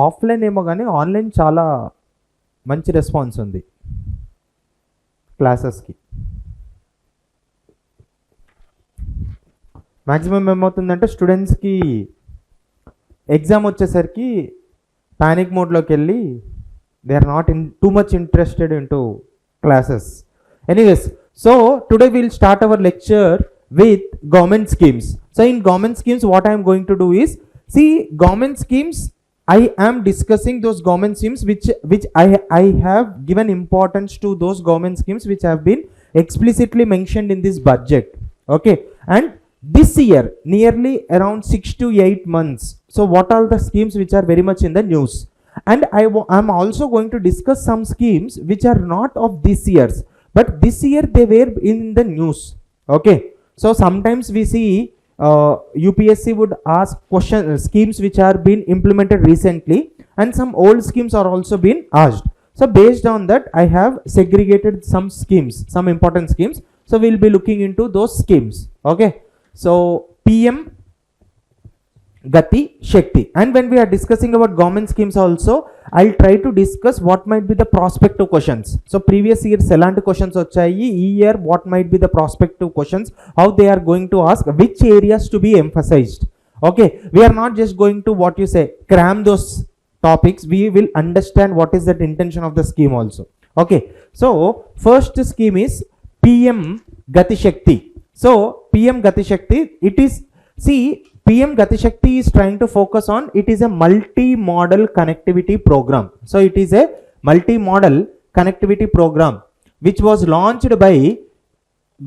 Offline ఏమో కానీ online చాలా మంచి రెస్పాన్స్ ఉంది క్లాసెస్కి. మ్యాక్సిమం ఏమవుతుందంటే స్టూడెంట్స్కి ఎగ్జామ్ వచ్చేసరికి ప్యానిక్ మోడ్లోకి వెళ్ళి they are not too much interested into classes. Anyways, so today we'll start our lecture with government schemes. So in government schemes, what I am going to do is, see, government schemes, I am discussing those government schemes which I have given importance to those government schemes which have been explicitly mentioned in this budget. Okay, and this year nearly around 6 to 8 months. So what are the schemes which are very much in the news? And I'm also going to discuss some schemes which are not of this year's, but this year they were in the news. Okay, so sometimes we see UPSC would ask schemes which are being implemented recently, and some old schemes are also being asked. So based on that, I have segregated some schemes, some important schemes. So we'll be looking into those schemes. Okay, so PM Gati Shakti. And when we are discussing about government schemes also, I'll try to discuss what might be the prospective questions. So previous year elanti questions vachayi, ee year what might be the prospective questions, how they are going to ask, which areas to be emphasized. Okay, we are not just going to, what you say, cram those topics. We will understand what is that intention of the scheme also. Okay, so first scheme is PM Gati Shakti. So PM Gati Shakti, it is, see, PM Gati Shakti is trying to focus on, it is a multi-modal connectivity program. So it is a multi-modal connectivity program which was launched by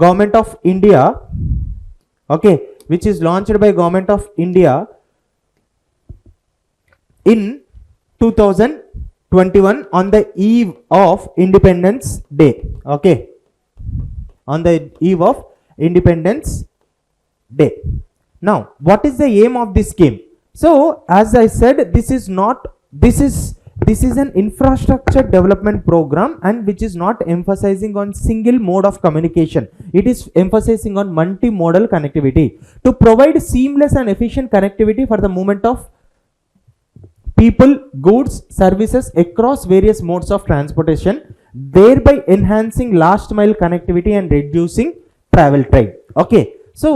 Government of India. Okay, which is launched by Government of India in 2021 on the eve of Independence Day. Okay, on the eve of Independence Day. Now, what is the aim of this scheme? So as I said, this is an infrastructure development program, and which is not emphasizing on single mode of communication. It is emphasizing on multimodal connectivity to provide seamless and efficient connectivity for the movement of people, goods, services across various modes of transportation, thereby enhancing last mile connectivity and reducing travel time. Okay, so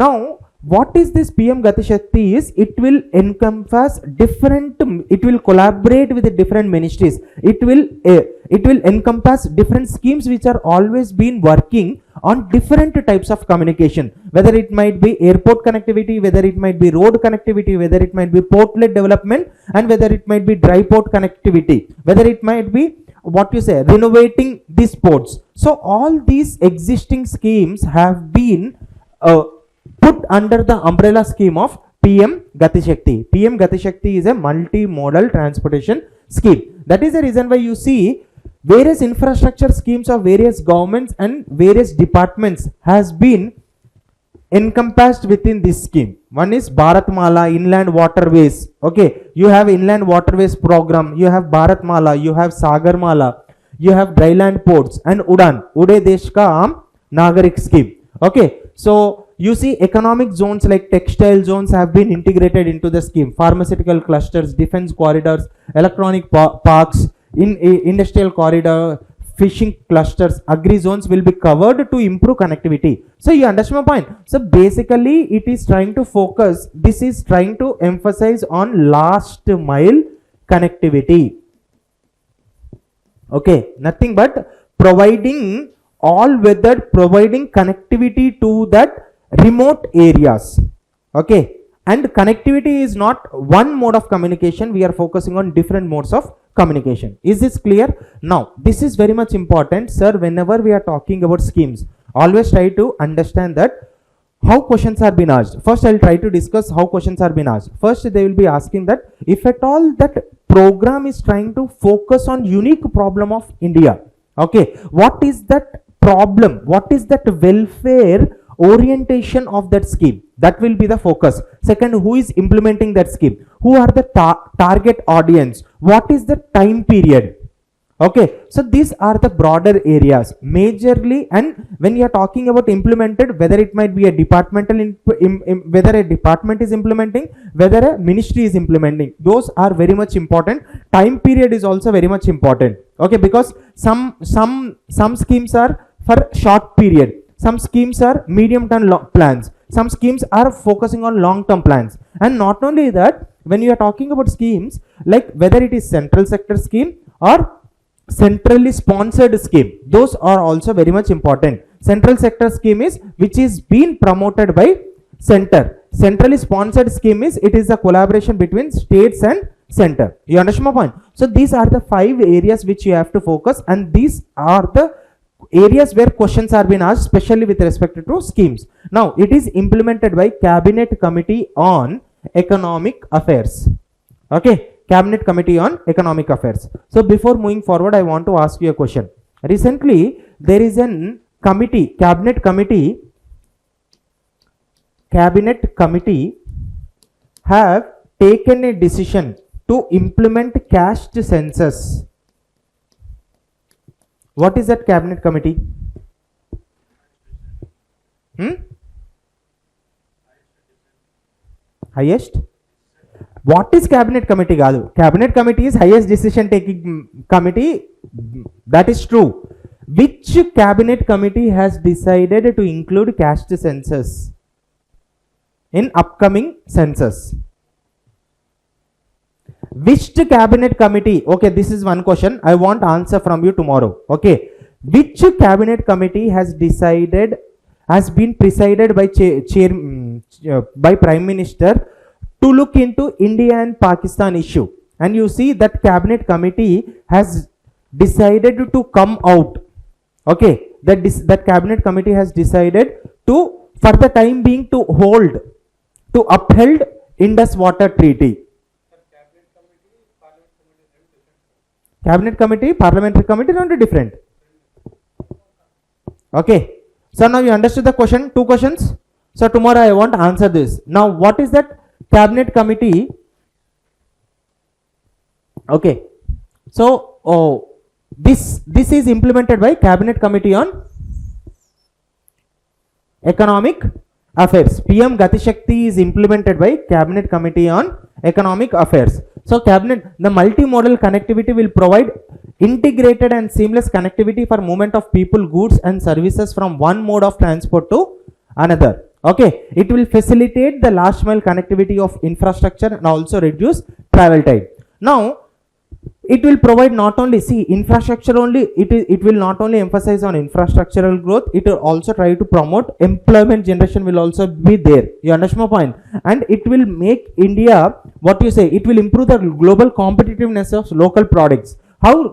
now what is this PM Gati Shakti is, it will encompass different, it will collaborate with the different ministries. It will encompass different schemes which are always been working on different types of communication, whether it might be airport connectivity, whether it might be road connectivity, whether it might be portlet development, and whether it might be dry port connectivity, whether it might be, what you say, renovating these ports. So all these existing schemes have been put under the umbrella scheme of PM Gati Shakti. PM Gati Shakti is a multimodal transportation scheme. That is the reason why you see various infrastructure schemes of various governments and various departments has been encompassed within this scheme. One is Bharatmala, inland waterways. Okay, you have inland waterways program, you have Bharatmala, you have Sagarmala, you have dryland ports, and Ude Desh Ka Aam Nagarik scheme. Okay, so you see economic zones like textile zones have been integrated into the scheme, pharmaceutical clusters, defense corridors, electronic parks, in industrial corridor, fishing clusters, agri zones will be covered to improve connectivity. So you understand my point? So basically it is trying to focus, this is trying to emphasize on last mile connectivity. Okay, nothing but providing all weather, providing connectivity to that remote areas. Okay, and connectivity is not one mode of communication, we are focusing on different modes of communication. Is this clear? Now this is very much important, sir. Whenever we are talking about schemes, always try to understand that how questions are being asked. First I'll try to discuss how questions are being asked. First they will be asking that if at all that program is trying to focus on unique problem of India, okay, what is that problem, what is that welfare orientation of that scheme, that will be the focus. Second, who is implementing that scheme, who are the target audience, what is the time period, Okay, so these are the broader areas majorly, and when you are talking about implemented, whether it might be a departmental, whether a department is implementing, whether a ministry is implementing, those are very much important. Time period is also very much important. Okay, because some schemes are for short period, some schemes are medium term plans, some schemes are focusing on long term plans, and not only that, when you are talking about schemes, like whether it is central sector scheme or centrally sponsored scheme, those are also very much important. Central sector scheme is which is being promoted by center. Centrally sponsored scheme is it is a collaboration between states and center. You understand my point? So these are the 5 areas which you have to focus, and these are the areas where questions are being asked, especially with respect to schemes. Now it is implemented by Cabinet Committee on Economic Affairs. Okay, Cabinet Committee on Economic Affairs. So before moving forward, I want to ask you a question. Recently, there is an committee, Cabinet Committee have taken a decision to implement caste census. What is that Cabinet Committee? Highest? What is Cabinet Committee? Cabinet Committee is highest decision taking committee. That is true. Which Cabinet Committee has decided to include caste census in upcoming census? Which Cabinet Committee? Okay, this is one question. I want answer from you tomorrow. Okay, which Cabinet Committee has been presided by by Prime Minister to look into India and Pakistan issue? And you see that Cabinet Committee has decided to come out. Okay, that Cabinet Committee has decided to, for the time being, to uphold Indus Water Treaty. Cabinet Committee, Parliamentary Committee, not different. Okay, so now you understood the question, 2 questions. So tomorrow I want to answer this. Now what is that Cabinet Committee? Okay, so this is implemented by Cabinet Committee on Economic Affairs. PM Gati Shakti is implemented by Cabinet Committee on Economic Affairs. So the multimodal connectivity will provide integrated and seamless connectivity for movement of people, goods and services from one mode of transport to another. Okay, it will facilitate the last mile connectivity of infrastructure and also reduce travel time. Now it will provide not only, see, infrastructure only, it will not only emphasize on infrastructural growth, it will also try to promote employment generation will also be there. You understand my point? And it will make India, what you say, it will improve the global competitiveness of local products. How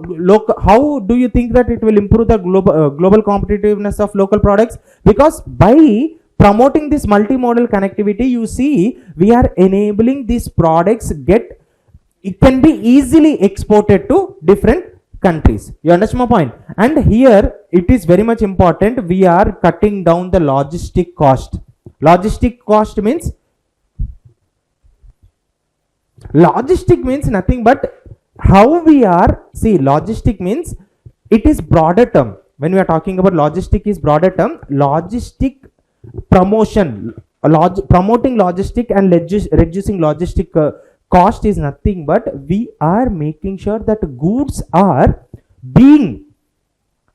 do you think that it will improve the global competitiveness of local products? Because by promoting this multimodal connectivity, you see, we are enabling these products it can be easily exported to different countries. You understand my point? And here it is very much important, we are cutting down the logistic cost. Logistic cost means nothing but how we are, see, logistic means it is broader term. When we are talking about logistic is broader term, logistic promotion, promoting logistic and reducing logistic cost is nothing but we are making sure that goods are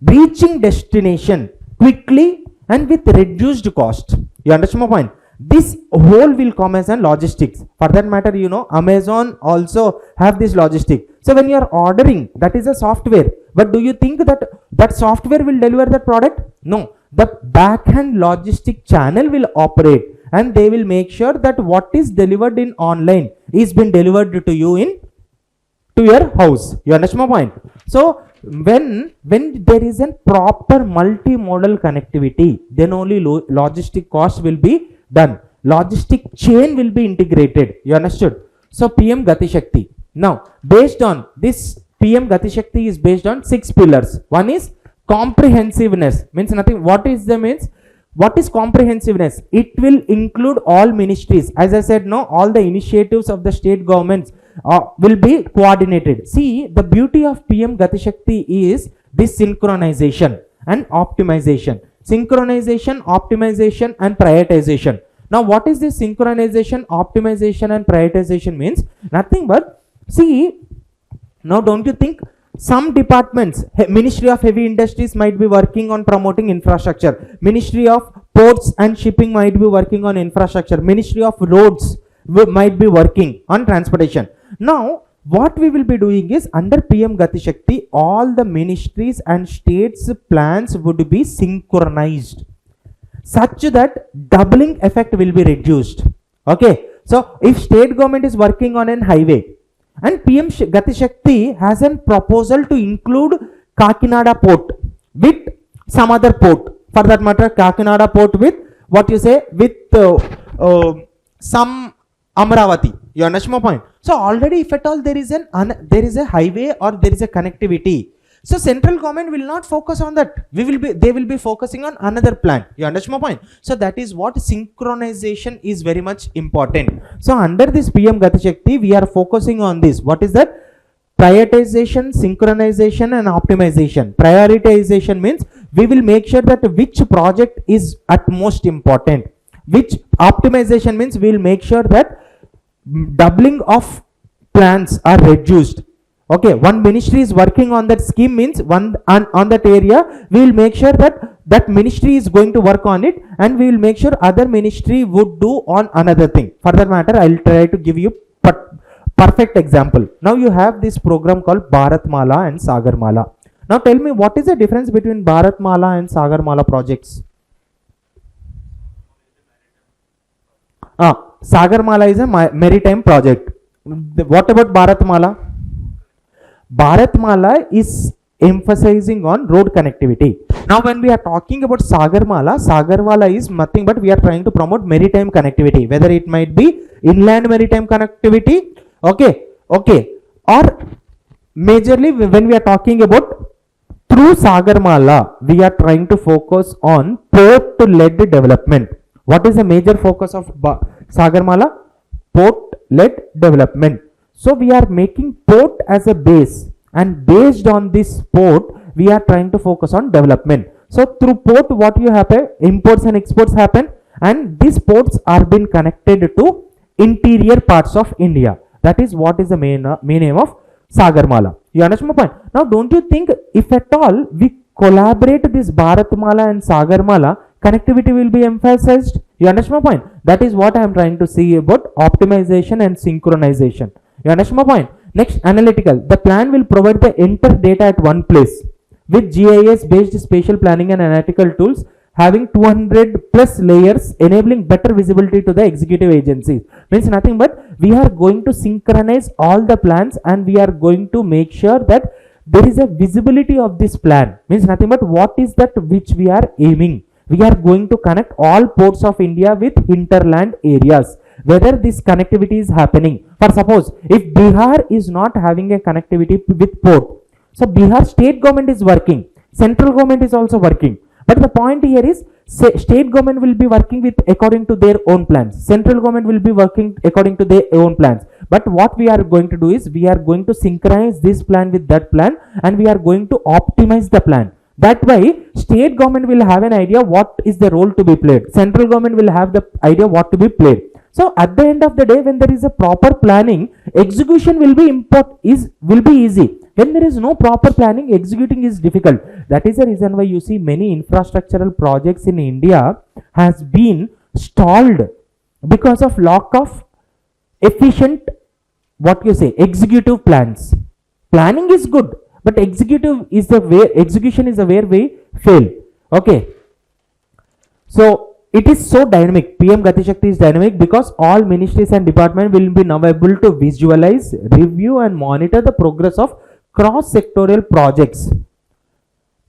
reaching destination quickly and with reduced cost. You understand my point? This whole will come as an logistics. For that matter, you know, Amazon also have this logistic. So when you are ordering, that is a software. But do you think that software will deliver that product? No. The back-end logistic channel will operate, and they will make sure that what is delivered in online is been delivered to you to your house. You understand my point? So when there is a proper multimodal connectivity, then only logistic cost will be done. Logistic chain will be integrated. You understood? So PM Gati Shakti. Now based on this, PM Gati Shakti is based on 6 pillars. One is comprehensiveness, means nothing. What is comprehensiveness? It will include all ministries. As I said, no, all the initiatives of the state governments, will be coordinated. See, the beauty of PM Gati Shakti is this synchronization and optimization. Synchronization, optimization and prioritization. Now what is this synchronization, optimization and prioritization means? Nothing but, see, now don't you think some departments, Ministry of Heavy Industries might be working on promoting infrastructure, Ministry of Ports and Shipping might be working on infrastructure, Ministry of Roads might be working on transportation. Now what we will be doing is, under PM Gati Shakti, all the ministries and states plans would be synchronized such that doubling effect will be reduced. Okay, so if state government is working on an highway and PM Gati Shakti has a proposal to include Kakinada port with some other port, for that matter Kakinada port with what you say, with some Amravati, you understand my point? So already if at all there is a highway or there is a connectivity, so central government will not focus on that. They will be focusing on another plan. You understand my point? So that is what synchronization is very much important. So under this PM Gati Shakti, we are focusing on this. What is that? Prioritization, synchronization and optimization. Prioritization means we will make sure that which project is at most important. Which optimization means we will make sure that doubling of plans are reduced. Okay, one ministry is working on that scheme means on that area, we will make sure that that ministry is going to work on it, and we will make sure other ministry would do on another thing. For that matter, I will try to give you perfect example. Now you have this program called Bharatmala and Sagarmala. Now tell me, what is the difference between Bharatmala and Sagarmala projects? Sagarmala is a maritime project. What about Bharatmala? Bharatmala is emphasizing on road connectivity. Now when we are talking about Sagarmala is nothing but we are trying to promote maritime connectivity, whether it might be inland maritime connectivity, okay, or majorly when we are talking about through Sagarmala, we are trying to focus on port-led development. What is the major focus of Sagarmala? Port-led development. So we are making port as a base, and based on this port, we are trying to focus on development. So through port, what you happen? Imports and exports happen, and these ports are being connected to interior parts of India. That is what is the main aim of Sagarmala. You understand my point? Now don't you think if at all we collaborate this Bharatmala and Sagarmala, connectivity will be emphasized? You understand my point? That is what I am trying to say about optimization and synchronization. You understand my point? Next, analytical. The plan will provide the entire data at one place with GIS based spatial planning and analytical tools having 200 plus layers, enabling better visibility to the executive agencies. Means nothing but we are going to synchronize all the plans, and we are going to make sure that there is a visibility of this plan. Means nothing but what is that which we are aiming. We are going to connect all ports of India with hinterland areas, whether this connectivity is happening. For suppose if Bihar is not having a connectivity with port, so Bihar state government is working, central government is also working, but the point here is state government will be working with according to their own plans, central government will be working according to their own plans. But what we are going to do is we are going to synchronize this plan with that plan, and we are going to optimize the plan. That way, state government will have an idea what is the role to be played. Central government will have the idea what to be played. So at the end of the day, when there is a proper planning, execution will be easy. When there is no proper planning, executing is difficult. That is the reason why you see many infrastructural projects in India has been stalled because of lack of efficient, executive plans. Planning is good, but execution is the where we fail. Okay. So it is so dynamic. PM Gati Shakti is dynamic because all ministries and departments will be now able to visualize, review and monitor the progress of cross-sectorial projects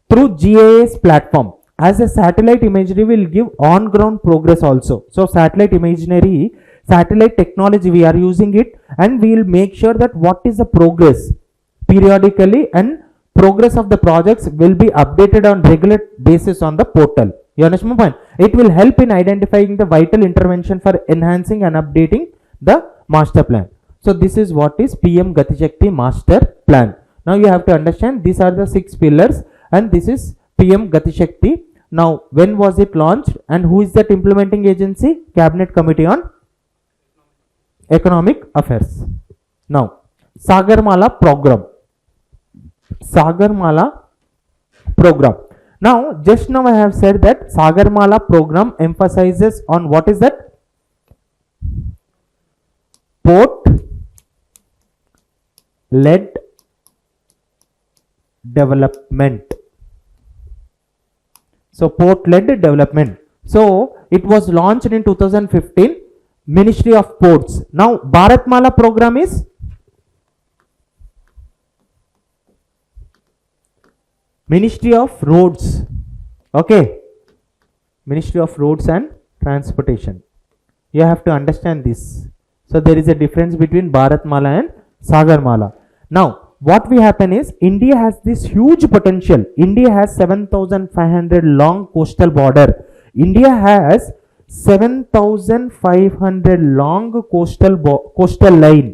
through GIS platform. As a satellite imagery will give on-ground progress also. So satellite imagery, satellite technology we are using it, and we will make sure that what is the progress periodically, and progress of the projects will be updated on regular basis on the portal. You understand my point? It will help in identifying the vital intervention for enhancing and updating the master plan. So this is what is PM Gati Shakti Master Plan. Now you have to understand these are the 6 pillars and this is PM Gati Shakti. Now when was it launched and who is that implementing agency? Cabinet Committee on Economic Affairs. Now Sagarmala program. Sagarmala program. Now just now I have said that Sagarmala program emphasizes on what is that? Port led development. So port led development. So it was launched in 2015, Ministry of Ports. Now Bharatmala program is Ministry of Roads. Okay, Ministry of Roads and Transportation. You have to understand this. So there is a difference between Bharatmala and Sagarmala. Now what will happen is India has this huge potential. India has 7,500 long coastal border. India has 7,500 long coastal line.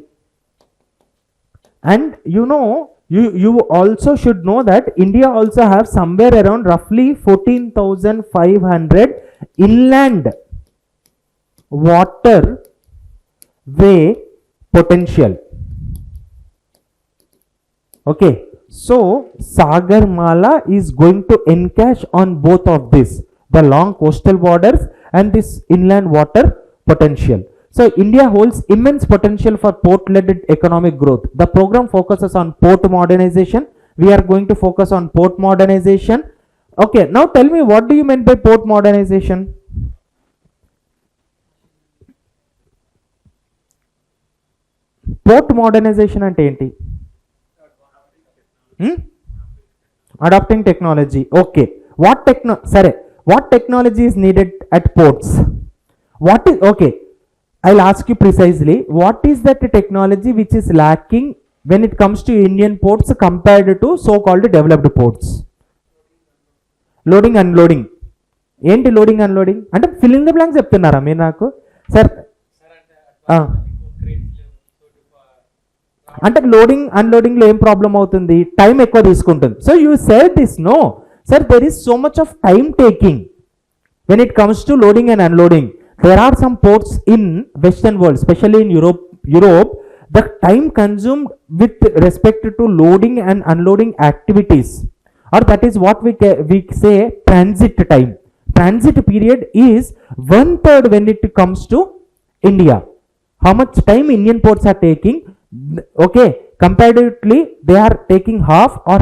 And you know, you also should know that India also have somewhere around roughly 14,500 inland water way potential. Okay, so Sagarmala is going to encash on both of this, the long coastal borders and this inland water potential. So India holds immense potential for port-led economic growth. The program focuses on port modernization. We are going to focus on port modernization. Okay, now tell me, what do you mean by port modernization? Port modernization ante enti? Adopting technology. Okay. What technology is needed at ports? What is, okay, I'll ask you precisely, what is that technology which is lacking when it comes to Indian ports compared to so-called developed ports? Loading, unloading. ఏంటి loading unloading అంటే fill in the blanks చెప్తున్నారా మీరు నాకు? Sir అంటే loading అన్లోడింగ్లో ఏం problem అవుతుంది? Time ఎక్కువ తీసుకుంటుంది. So you said this no sir, there is so much of time taking when it comes to loading and unloading. There are some ports in Western world, especially in Europe, the time consumed with respect to loading and unloading activities, or that is what we say transit time. Transit period is 1/3 when it comes to India. How much time Indian ports are taking? Okay, comparatively they are taking half or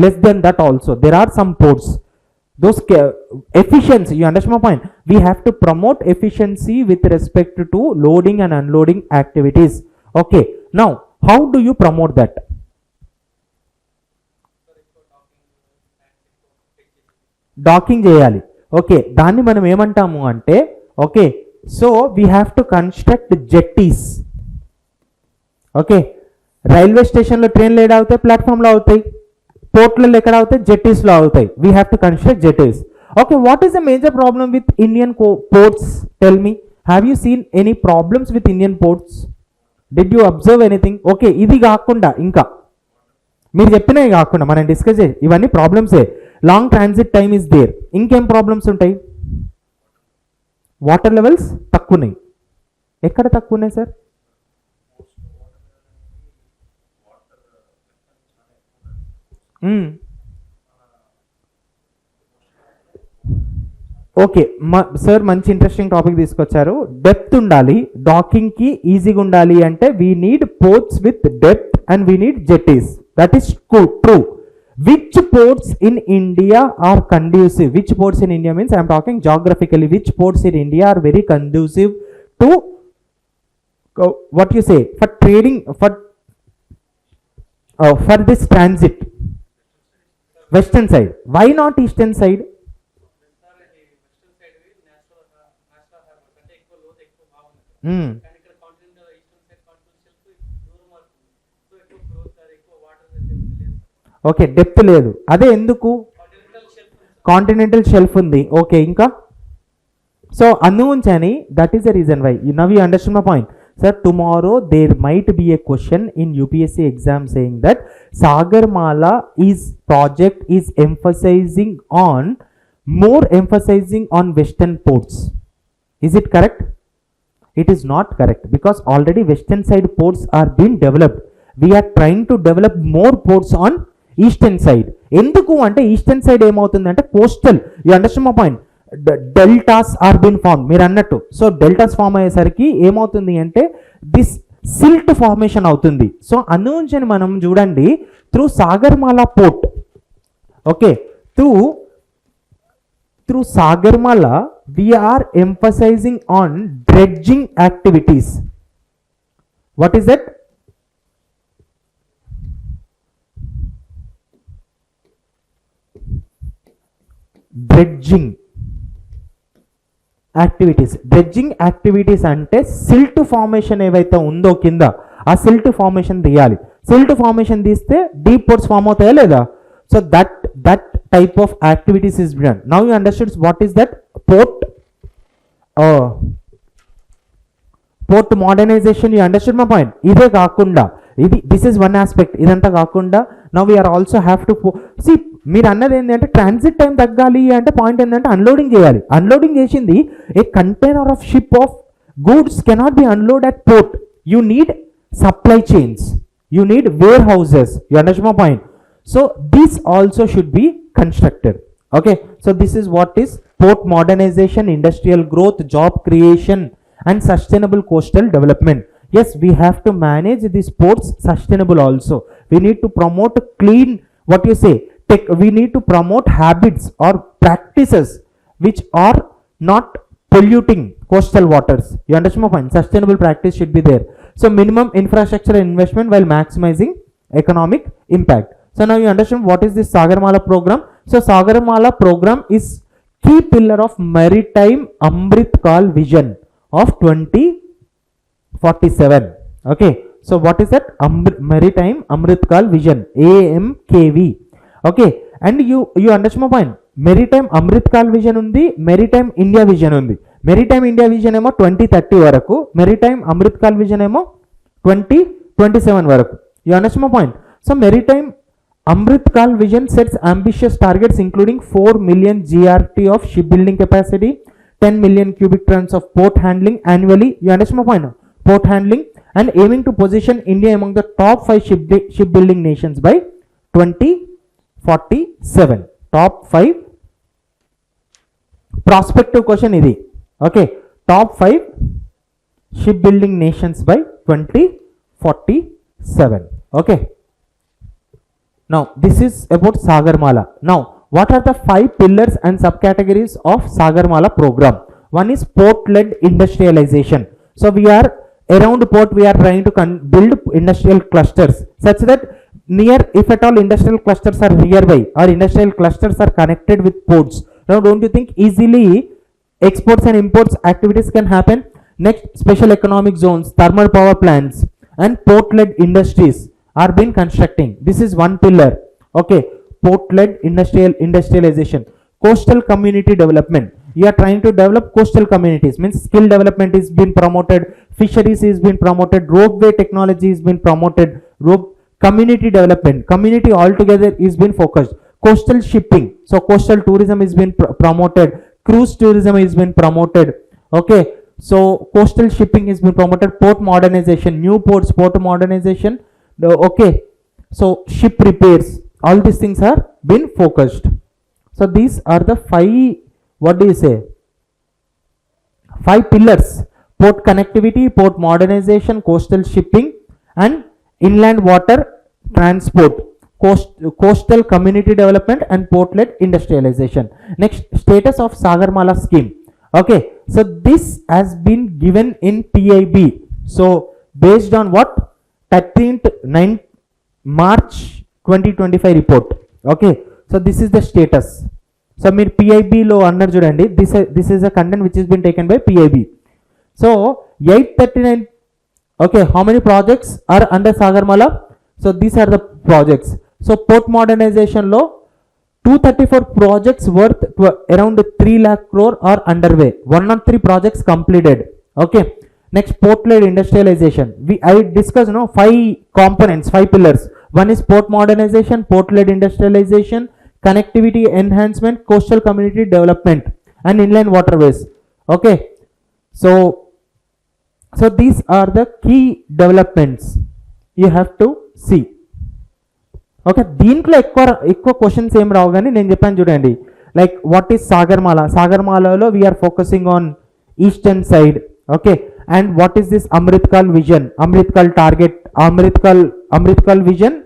less than that also. There are some ports, those efficiency, you understand my point? We have to promote efficiency with respect to loading and unloading activities. Okay, now how do you promote that? Docking cheyali. Okay, దాన్ని మనం ఏమంటాము అంటే, okay, so we have to construct jetties. Okay, railway స్టేషన్లో ట్రైన్లు ఏడ అవుతాయి? ప్లాట్ఫామ్లో అవుతాయి. పోర్ట్లలో ఎక్కడ అవుతాయి? జెట్టీస్లో అవుతాయి. We have to construct jetties. Okay, what is the major problem with Indian ports? Tell me, have you seen any problems with Indian ports? Did you observe anything? Okay, ఇది కాకుండా ఇంకా మీరు చెప్పినవి కాకుండా మనం డిస్కస్ ఇవన్నీ ప్రాబ్లమ్సే. Long transit time is there. ఇంకేం ప్రాబ్లమ్స్ ఉంటాయి? వాటర్ లెవెల్స్ తక్కువ ఉన్నాయి. ఎక్కడ తక్కువ ఉన్నాయి సార్? ఓకే సార్, మంచి ఇంట్రెస్టింగ్ టాపిక్ తీసుకొచ్చారు. డెప్త్ ఉండాలి, డాకింగ్కి ఈజీగా ఉండాలి అంటే we need ports with depth and we need jetties. That is true. Which ports in India are conducive? Which ports in India means I am talking geographically. Which ports in India are very conducive to what you say for trading, for this transit? Western side. Why not eastern side? Okay, depth లేదు. అదే ఎందుకు? Continental shelf ఉంది. Okay, ఇంకా so అందుగుంచని that is the reason why. Now you understand my point. Sir, tomorrow there might be a question in UPSC exam saying that Sagarmala is project is emphasizing on more emphasizing on western ports. Is it correct? It is not correct, because already western side ports are being developed. We are trying to develop more ports on eastern side. ఎందుకు అంటే eastern side ఏమవుతుందంటే coastal, you understand my point, deltas are been form మీరు అన్నట్టు. So deltas form అయ్యేసరికి ఏమవుతుంది అంటే this silt formation అవుతుంది. So అందుంచని మనం చూడండి through Sagarmala port, okay, through Sagarmala we are emphasizing on dredging activities. What is that? Dredging activities. Dredging activities అంటే సిల్ట్ ఫార్మేషన్ ఏవైతే ఉందో కింద ఆ సిల్ట్ ఫార్మేషన్ తీయాలి. సిల్ట్ ఫార్మేషన్ తీస్తే డీప్ పోర్ట్స్ ఫామ్ అవుతాయా లేదా? So that type of activities is done. Now you understood what is that port modernization. You understood my point. ఇదే కాకుండా this is one aspect. ఇదంతా కాకుండా now we are also have to see, మీరు అన్నది ఏంటంటే transit time తగ్గాలి అంటే point ఏంటంటే అన్లోడింగ్ చేయాలి. అన్లోడింగ్ చేసింది a container of ship of goods cannot be unload at port. You need supply chains, you need warehouses. You understand my point. So this also should be constructed. Okay, so this is what is port modernization, industrial growth, job creation and sustainable coastal development. Yes, we have to manage these ports sustainable also. We need to promote clean, what you say, we need to promote habits or practices which are not polluting coastal waters. You understand my point? Sustainable practice should be there. So minimum infrastructure investment while maximizing economic impact. So now you understand what is this Sagarmala program. So Sagarmala program is key pillar of maritime Amrit Kal vision of 2047. Okay, so what is that? Maritime Amrit Kal vision, AMKV. Okay, and you understand my point. Maritime Amrit Kal vision undi, Maritime India vision undi. Maritime India vision emo 2030 varaku, Maritime Amrit Kal vision emo 2027 varaku. You understand my point? So Maritime Amrit Kal vision sets ambitious targets including 4 million GRT of shipbuilding capacity, 10 million cubic tons of port handling annually. You understand my point? Port handling, and aiming to position India among the top 5 shipbuilding nations by 2047. Top 5 prospective question idi. Okay, top 5 shipbuilding nations by 2047. Okay. Now this is about Sagarmala. Now what are the 5 pillars and subcategories of Sagarmala program? One is port-led industrialization. So we are around port, we are trying to build industrial clusters such that near, if at all industrial clusters are nearby or industrial clusters are connected with ports, now don't you think easily exports and imports activities can happen? Next, special economic zones, thermal power plants and port-led industries are been constructing. This is one pillar. Okay, port-led industrialization. Coastal community development. You are trying to develop coastal communities, means skill development is being promoted, fisheries is being promoted, ropeway technology is being promoted, community development, community altogether is being focused. Coastal shipping, so coastal tourism is being promoted, cruise tourism is being promoted. Okay, so coastal shipping is being promoted, port modernization, new ports, port modernization. Okay, so ship repairs, all these things are been focused. So these are the 5, what do you say, 5 pillars: port connectivity, port modernization, coastal shipping and inland water transport, coastal community development and port-led industrialization. Next, status of Sagarmala scheme. Okay, so this has been given in PIB. So based on what? 13th March 2025 report. Okay, so this is the status. So మీరు PIB లో అన్నారు చూడండి, this is a content which has been taken by PIB. So 839. Okay, how many projects are under Sagarmala? So these are the projects. So port modernization లో 234 projects worth around 3 lakh crore are underway. 103 projects completed. Okay, Next, port-led industrialization. I discussed, 5 components, 5 pillars. One is port modernization, port-led industrialization, connectivity enhancement, coastal community development, and inland waterways. Okay, so these are the key developments you have to see. Okay, దీంట్లో ఎక్కువ questions ఏం రావు, కానీ నేను చెప్పాను చూడండి, like what is సాగర్మాలలో we're focusing on eastern side. Okay, and what is this Amritkaal vision, Amritkaal target, Amritkaal vision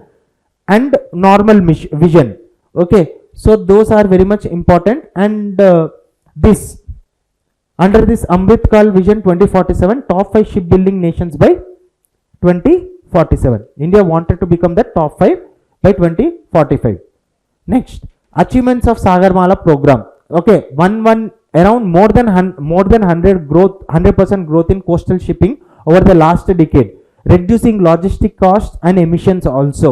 and normal vision. Okay, so those are very much important. And this under this Amritkaal vision 2047, top 5 shipbuilding nations by 2047. India wanted to become the top 5 by 2045. Next, achievements of Sagarmala program. Okay, around more than 100% growth in coastal shipping over the last decade, reducing logistic costs and emissions also.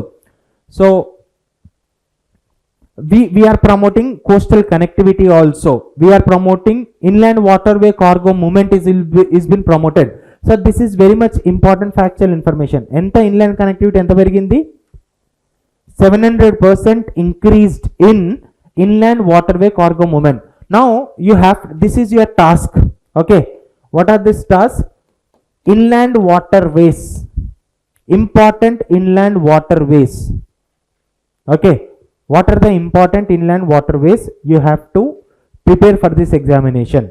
So we are promoting coastal connectivity also. We are promoting inland waterway cargo movement is been promoted. So this is very much important factual information. Enta inland connectivity enta perigindi, 700% increased in inland waterway cargo movement. Now you have, this is your task. Okay, what are these tasks? Inland waterways, important inland waterways. Okay, what are the important inland waterways? You have to prepare for this examination.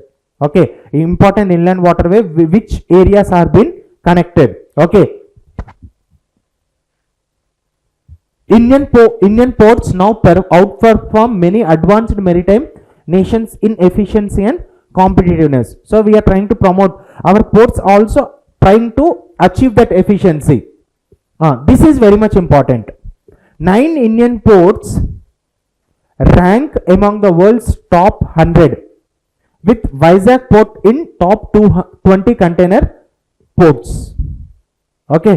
Okay, important inland waterway, which areas are been connected. Okay, Indian ports now outperform many advanced maritime nations in efficiency and competitiveness. So we are trying to promote our ports, also trying to achieve that efficiency. This is very much important. 9 Indian ports rank among the world's top 100, with Vizag port in top 20 container ports. Okay,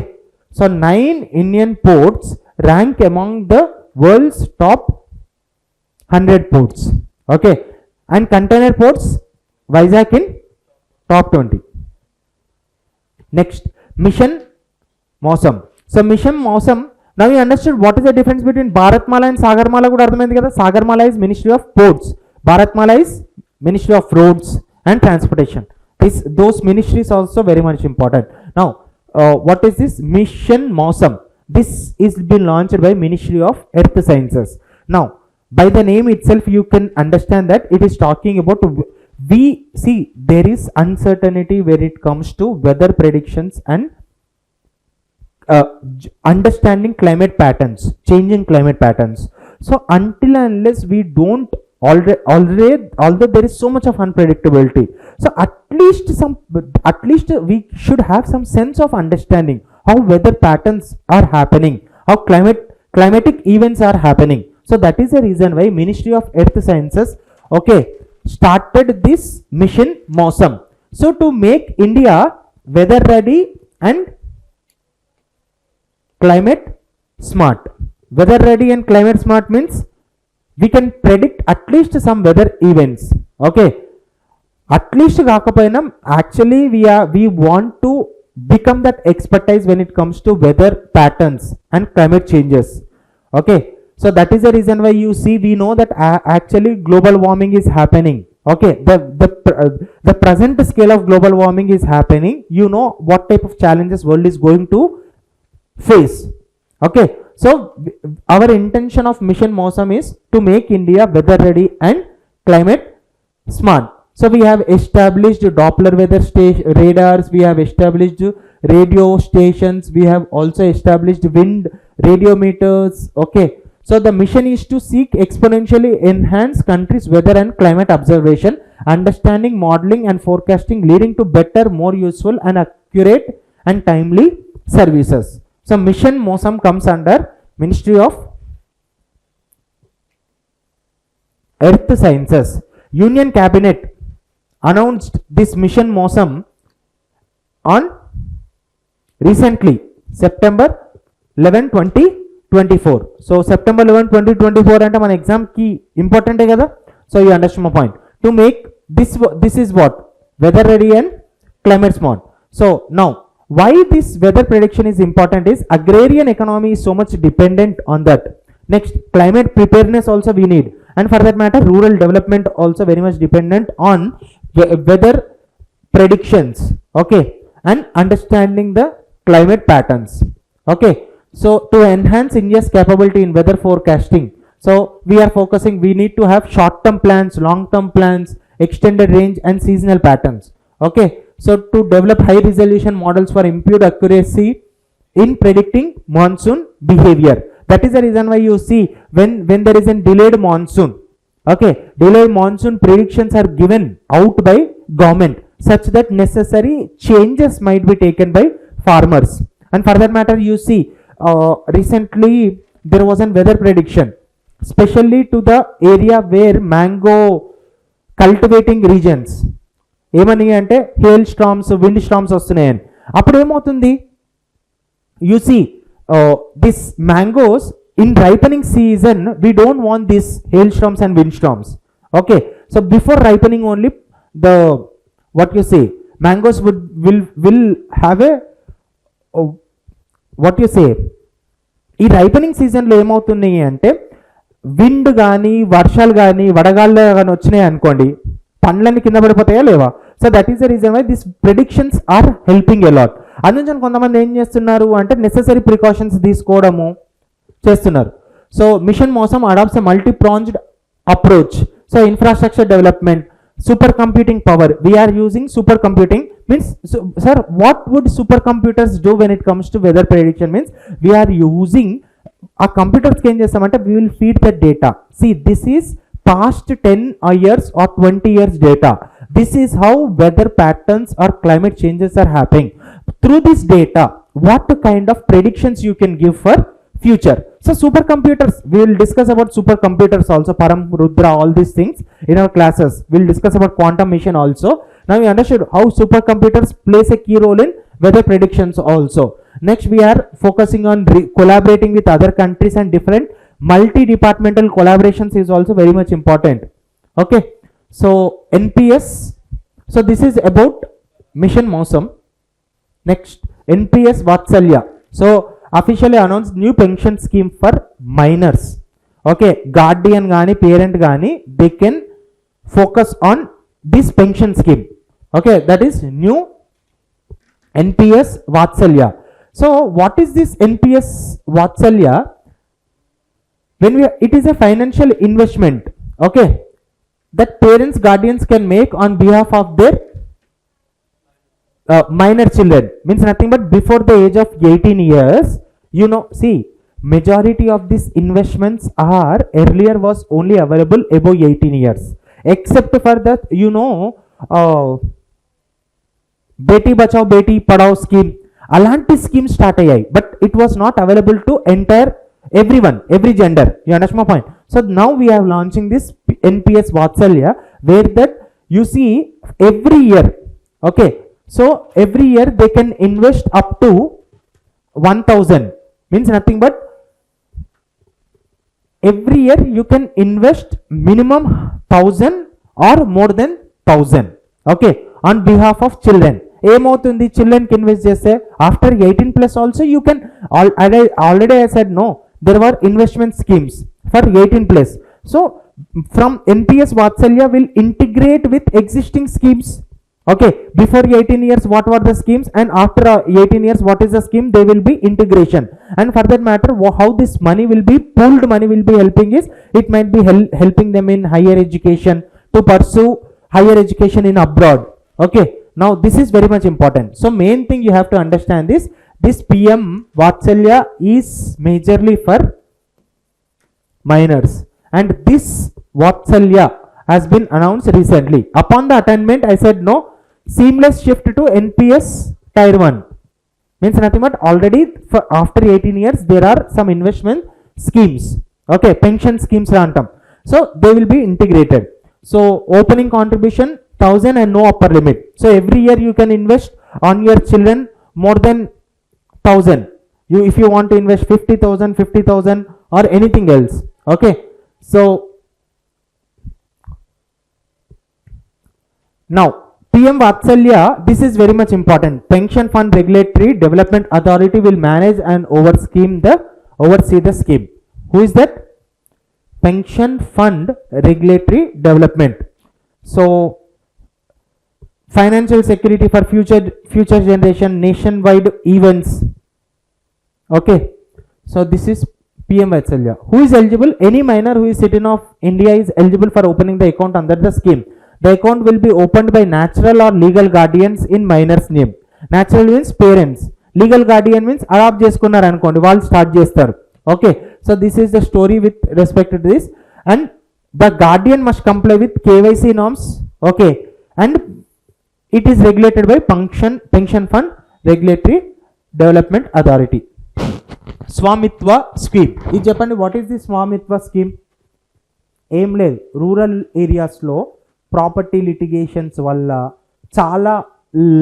so 9 Indian ports rank among the world's top 100 ports. Okay, and container ports, Vizag in top 20. Next, mission Mosam. So mission Mosam, now you understood what is the difference between Bharatmala and Sagarmala. Kuda ardhamaindi kada. Sagarmala is Ministry of Ports, Bharatmala is Ministry of Roads and Transportation. Those ministries also very much important. Now what is this mission Mosam? This is been launched by Ministry of Earth Sciences. Now by the name itself you can understand that it is talking about, we see there is uncertainty where it comes to weather predictions and understanding climate patterns, changing climate patterns. So until and unless we don't although there is so much of unpredictability, so at least we should have some sense of understanding how weather patterns are happening, how climatic events are happening. So that is the reason why Ministry of Earth Sciences, okay, started this mission Mosam. So to make India weather ready and climate smart. Weather ready and climate smart means we can predict at least some weather events. Okay, at least కాకపోయినా actually we want to become that expertise when it comes to weather patterns and climate changes. Okay, so that is the reason why you see, we know that actually global warming is happening. Okay, the present scale of global warming is happening. You know what type of challenges world is going to face. Okay, so our intention of mission Mosam is to make India weather ready and climate smart. So we have established Doppler weather radars, we have established radio stations, we have also established wind radiometers. Okay, so the mission is to seek exponentially enhance countries' weather and climate observation, understanding, modeling and forecasting, leading to better, more useful and accurate and timely services. So mission Mosam comes under Ministry of Earth Sciences. Union Cabinet announced this mission Mosam on recently September 11, 2024. So September 11, 2024 అంటే మన exam కి ఇంపార్టెంటే కదా. So you understand my point. To make this is what weather ready and climate smart. So now why this weather prediction is important is agrarian economy is so much dependent on that. Next, climate preparedness also we need, and for that matter rural development also very much dependent on weather predictions. Okay, and understanding the climate patterns. Okay, so to enhance India's capability in weather forecasting, so we are focusing, we need to have short term plans, long term plans, extended range and seasonal patterns. Okay, so to develop high resolution models for improved accuracy in predicting monsoon behavior. That is the reason why you see when there is a delayed monsoon, okay, delayed monsoon predictions are given out by government such that necessary changes might be taken by farmers. And for that matter you see recently there was a weather prediction especially to the area where mango cultivating regions. ఏమని అంటే hail storms, wind storms వస్తున్నాయని. అప్పుడు ఏమవుతుంది, you see this mangoes in ripening season we don't want this hail storms and wind storms. Okay, so before ripening only the what you say mangoes will have a what you say, ఈ ripening సీజన్లో ఏమవుతున్నాయి అంటే wind కానీ వర్షాలు కానీ వడగాళ్ళు కానీ వచ్చినాయి అనుకోండి, పండ్లన్నీ కింద పడిపోతాయా లేవా? So that is the reason why this predictions are helping a lot. అందుకని కొంతమంది ఏం చేస్తున్నారు అంటే నెసెసరీ ప్రికాషన్స్ తీసుకోవడము చేస్తున్నారు. So mission Mausam adopts a multi pronged approach. So infrastructure development, super computing power, we're using super computing means sir what would super computers do when it comes to weather prediction means we're using ఆ కంప్యూటర్స్కి ఏం చేస్తామంటే we will feed the data. See this is past 10 years or 20 years data. This is how weather patterns or climate changes are happening. Through this data, what kind of predictions you can give for future. So supercomputers, we will discuss about supercomputers also, Param, Rudra, all these things in our classes. We will discuss about quantum machine also. Now we understood how supercomputers plays a key role in weather predictions also. Next we are focusing on collaborating with other countries and different multi-departmental collaborations is also very much important. Okay, so NPS, so this is about mission Mosam. Next, NPS Vatsalya, so officially announced new pension scheme for minors. Okay, guardian gani parent gani they can focus on this pension scheme. Okay, that is new NPS Vatsalya. So what is this NPS Vatsalya? When it is a financial investment, okay, that parents guardians can make on behalf of their minor children, means nothing but before the age of 18 years. You know, see, majority of these investments are earlier was only available above 18 years, except for that, you know, Beti Bachao Beti Padhao scheme, alanti scheme start ayyayi, but it was not available to entire everyone, every gender. You understand my point? So now we are launching this NPS Vatsalya, where that you see every year, okay, so every year they can invest up to 1000, means nothing but every year you can invest minimum 1000 or more than 1000, okay, on behalf of children. ఏమవుతుంది, చిల్డ్రన్కి invest చేస్తే after 18+ also you can, already I said no, there were investment schemes for 18+. So from NPS Vatsalya will integrate with existing schemes. Okay, before 18 years what were the schemes, and after 18 years what is the scheme, they will be integration. And for that matter how this money will be pooled, money will be helping is, it might be helping them in higher education, to pursue higher education in abroad. Okay, now this is very much important. So main thing you have to understand is this PM Vatsalya is majorly for minors, and this Vatsalya has been announced recently. Upon the attainment, I said no, seamless shift to NPS Tier 1, means nothing but already for after 18 years there are some investment schemes, okay, pension schemes rantam, so they will be integrated. So opening contribution 1000 and no upper limit. So every year you can invest on your children more than 1000. You, if you want to invest 50,000 or anything else, okay. So now PM Vatsalya, this is very much important. Pension Fund Regulatory Development Authority will manage and oversee the scheme. Who is that? Pension Fund Regulatory Development. So financial security for future generation, nationwide events. Okay, so this is PM Vatsalya. Who is eligible? Any minor who is citizen of India is eligible for opening the account under the scheme. The account will be opened by natural or legal guardians in minor's name. Natural means parents. Legal guardian means adopt చేసుకున్నారు అనుకోండి, వాళ్ళు start చేస్తారు. Okay, so this is the story with respect to this, and the guardian must comply with KYC norms. Okay, and it is regulated by Pension Fund Regulatory Development Authority. Swamitva scheme. ఇది చెప్పండి, what is the Swamitva scheme? ఏం లేదు, rural ఏరియాస్లో property litigations వల్ల చాలా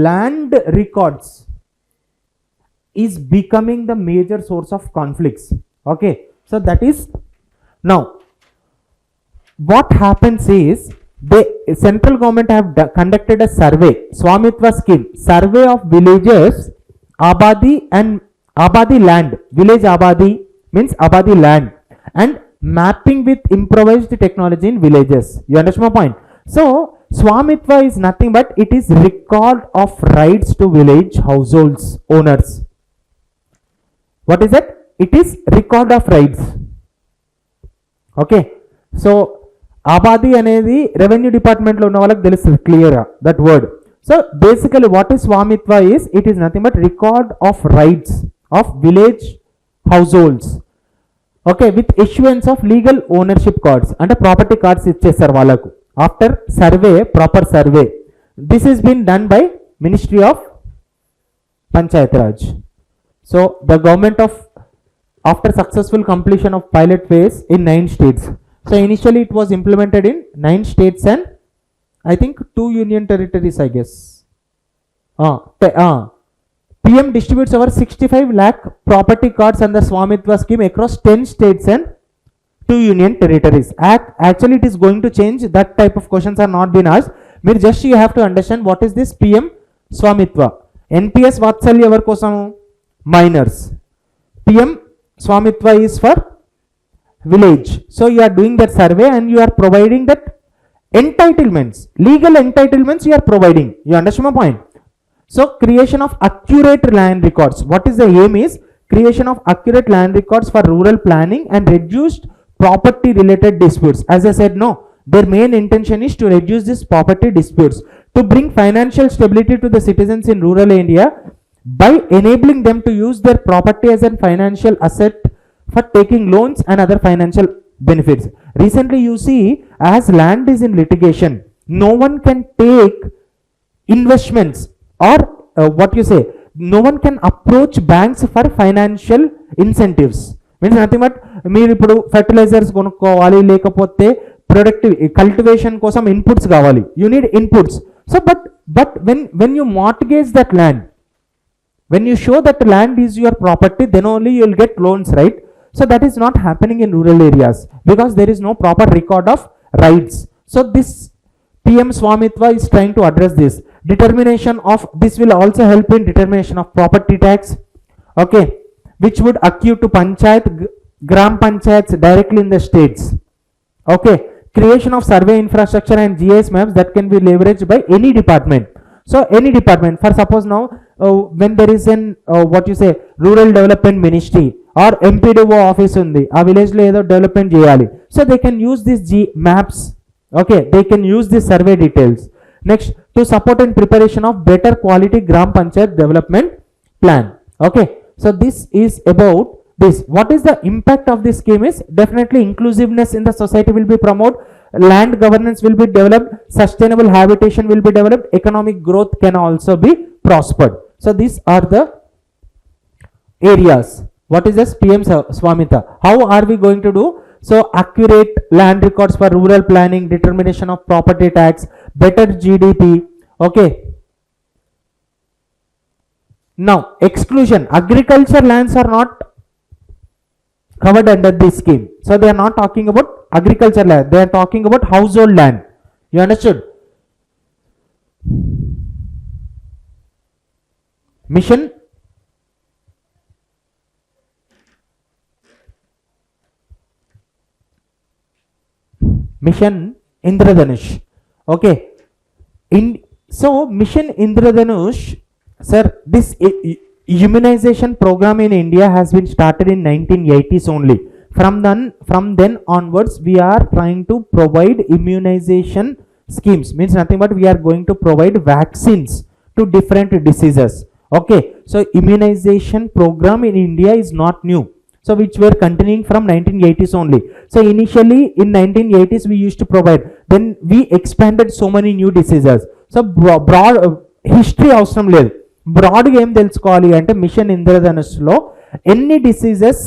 land records is becoming the major source of conflicts. Okay, so that is now what happens is the central government have conducted a survey, Swamitva scheme, survey of villages, Abadi land, village Abadi means Abadi land, and mapping with improvised technology in villages. You understand my point? So Swamitva is nothing but it is record of rights to village households owners. What is that? It is record of rights. Okay, so ఆబాది అనేది revenue డిపార్ట్మెంట్లో ఉన్న వాళ్ళకి తెలుస్తుంది క్లియర్గా that word. So basically what is Swamitva is it is nothing but record of rights of village households. Okay, with issuance of legal ownership cards, అంటే property cards ఇచ్చేస్తారు వాళ్ళకు after survey, proper survey. This is been done by ministry of Panchayat Raj. So the government of after successful completion of pilot phase in 9 states. So initially it was implemented in 9 states and I think 2 union territories, I guess. PM distributes over 65 lakh property cards under Swamitva scheme across 10 states and 2 union territories. Actually it is going to change. That type of questions are not been asked. Just you have to understand what is this PM Swamitva. NPS Vatsalya evar kosamu? Minors. PM Swamitva is for village. So you are doing that survey and you are providing that entitlements, legal entitlements you are providing. You understand my point? So creation of accurate land records. What is the aim is creation of accurate land records for rural planning and reduced property related disputes. As I said, no, their main intention is to reduce this property disputes, to bring financial stability to the citizens in rural India by enabling them to use their property as a financial asset for taking loans and other financial benefits. Recently you see, as land is in litigation, no one can take investments or what you say, no one can approach banks for financial incentives. Means nothing but మీరు ఇప్పుడు fertilisers కొనుక్కోవాలి, లేకపోతే productive cultivation కోసం inputs కావాలి, you need inputs. So but when you mortgage that land, when you show that land is your property, then only you will get loans, right? So that is not happening in rural areas because there is no proper record of rights. So this PM Swamitva is trying to address this. Determination of this will also help in determination of property tax, okay, which would accrue to panchayat, gram panchayats directly in the states. Okay, creation of survey infrastructure and GIS maps that can be leveraged by any department. So any department, for suppose now when there is an what you say, rural development ministry or MPDO office undi, ఆ village లో ఏదో development చేయాలి, so they can use this maps. Okay, they can use this survey details. Next, to support and preparation of better quality gram Panchayat development plan. Okay, so this is about this. What is the impact of this scheme is definitely inclusiveness in the society will be promoted, land governance will be developed, sustainable habitation will be developed, economic growth can also be prospered. So these are the areas. What is this PM Swamitva? How are we going to do? So accurate land records for rural planning, determination of property tax, better GDP. Okay, now exclusion, agriculture lands are not covered under this scheme. So they are not talking about agriculture land, they are talking about household land. You understood? mission Indradhanush. Okay, so mission Indradhanush, sir, this immunization program in India has been started in 1980s only. From then onwards we are trying to provide immunization schemes, means nothing but we are going to provide vaccines to different diseases. Okay, so immunization program in India is not new, so which were continuing from 1980s only. So initially in 1980s we used to provide, then we expanded so many new diseases. So broad history అవసరం లేదు, బ్రాడ్గా ఏం తెలుసుకోవాలి అంటే machine ఇంద్రధనుష్లో ఎన్ని diseases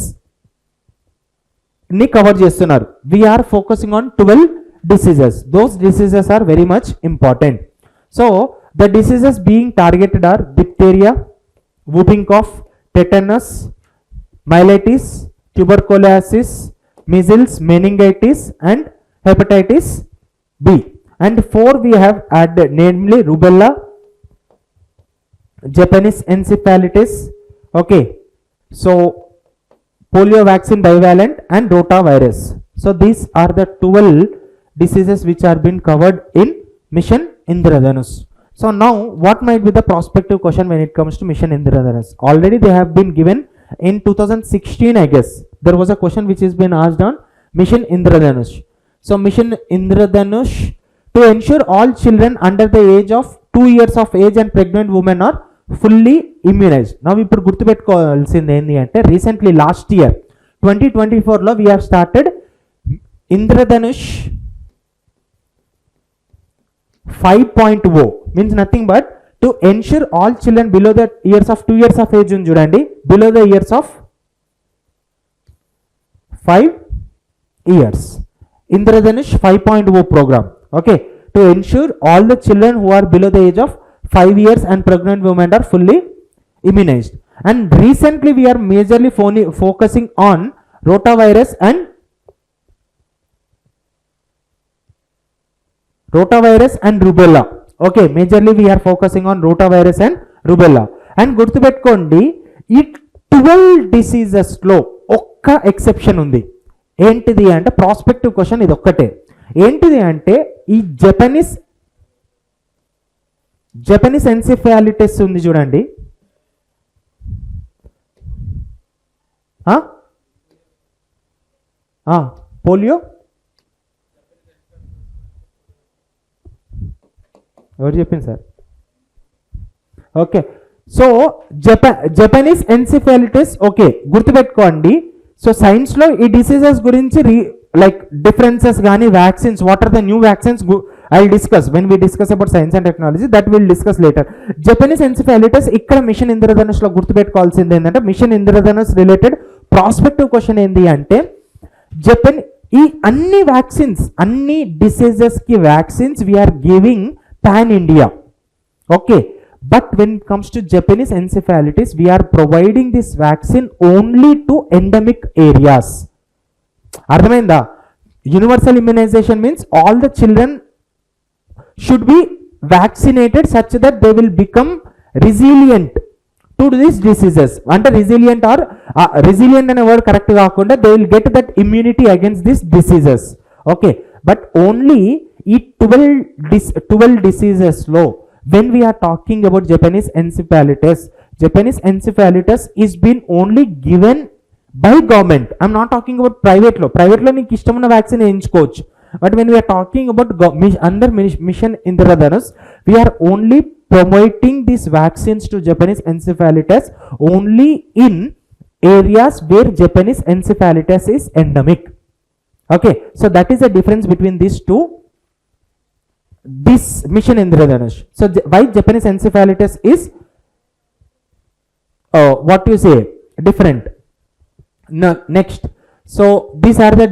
ని cover చేస్తున్నారు. We are focusing on 12 diseases. Those diseases are very much important. So the diseases being targeted are diphtheria, whooping cough, tetanus, myelitis, tuberculosis, measles, meningitis and hepatitis B. And 4 we have added, namely rubella, Japanese encephalitis, okay, so polio vaccine bivalent and rotavirus. So these are the 12 diseases which are been covered in mission Indradhanush. So now what might be the prospective question when it comes to mission Indradhanush? Already they have been given in 2016, I guess. There was a question which has been asked on mission Indradhanush. So mission Indradhanush, to ensure all children under the age of 2 years of age and pregnant women are fully immunized. Now ఇప్పుడు గుర్తుపెట్టుకోవాల్సింది ఏంటి అంటే recently last year 2024లో we have started Indradhanush 5.0, means nothing but to ensure all children below the years of 2 years of age ఉంది చూడండి, below the years of 5 years, Indradhanush 5.0 program. Okay, to ensure all the children who are below the age of 5 years and pregnant women are fully immunized. And recently we are majorly focusing on rotavirus and rubella. Okay, majorly we are focusing on rotavirus and rubella. And గుర్తుపెట్టుకోండి ఈ 12 diseases లో ఒక్క exception ఉంది. ఏంటిది అంటే prospective question ఇది ఒక్కటే. ఏంటిది అంటే ఈ జపనీస్ ఎన్సెఫాలిటిస్ ఉంది చూడండి, పోలియో ఎవరు చెప్పింది sir? Okay, so Japanese encephalitis, okay గుర్తుపెట్టుకోండి. సో సైన్స్లో ఈ డిసీజెస్ గురించి like differences gaani vaccines, what are the new vaccines, I'll discuss when we discuss about science and technology, that we'll discuss later. Japanese encephalitis ikkada mission Indradhanush lo gurtu pettukovalsindi endante mission Indradhanush related prospective question endi ante Japan ee anni vaccines, anni diseases ki vaccines we are giving pan India. Okay, but when it comes to Japanese encephalitis we are providing this vaccine only to endemic areas. అర్థమైందా? Universal immunisation means all the children should be vaccinated such that they will become resilient to this diseases. అంటే resilient or resilient అనే word correct కాకుండా they will get that immunity against this diseases. Okay, but only ఈ 12 డిసీజెస్లో when we are talking about Japanese encephalitis is been only given by government. I'm not talking about private లో నీకు ఇష్టమైన vaccine వేయించుకోవచ్చు. But when we are talking about under mission Indradhanush we are only promoting these vaccines to Japanese encephalitis only in areas where Japanese encephalitis is endemic. Okay, so that is the difference between these two, this mission Indradhanush. So why Japanese encephalitis is what you say different. Next, so these are the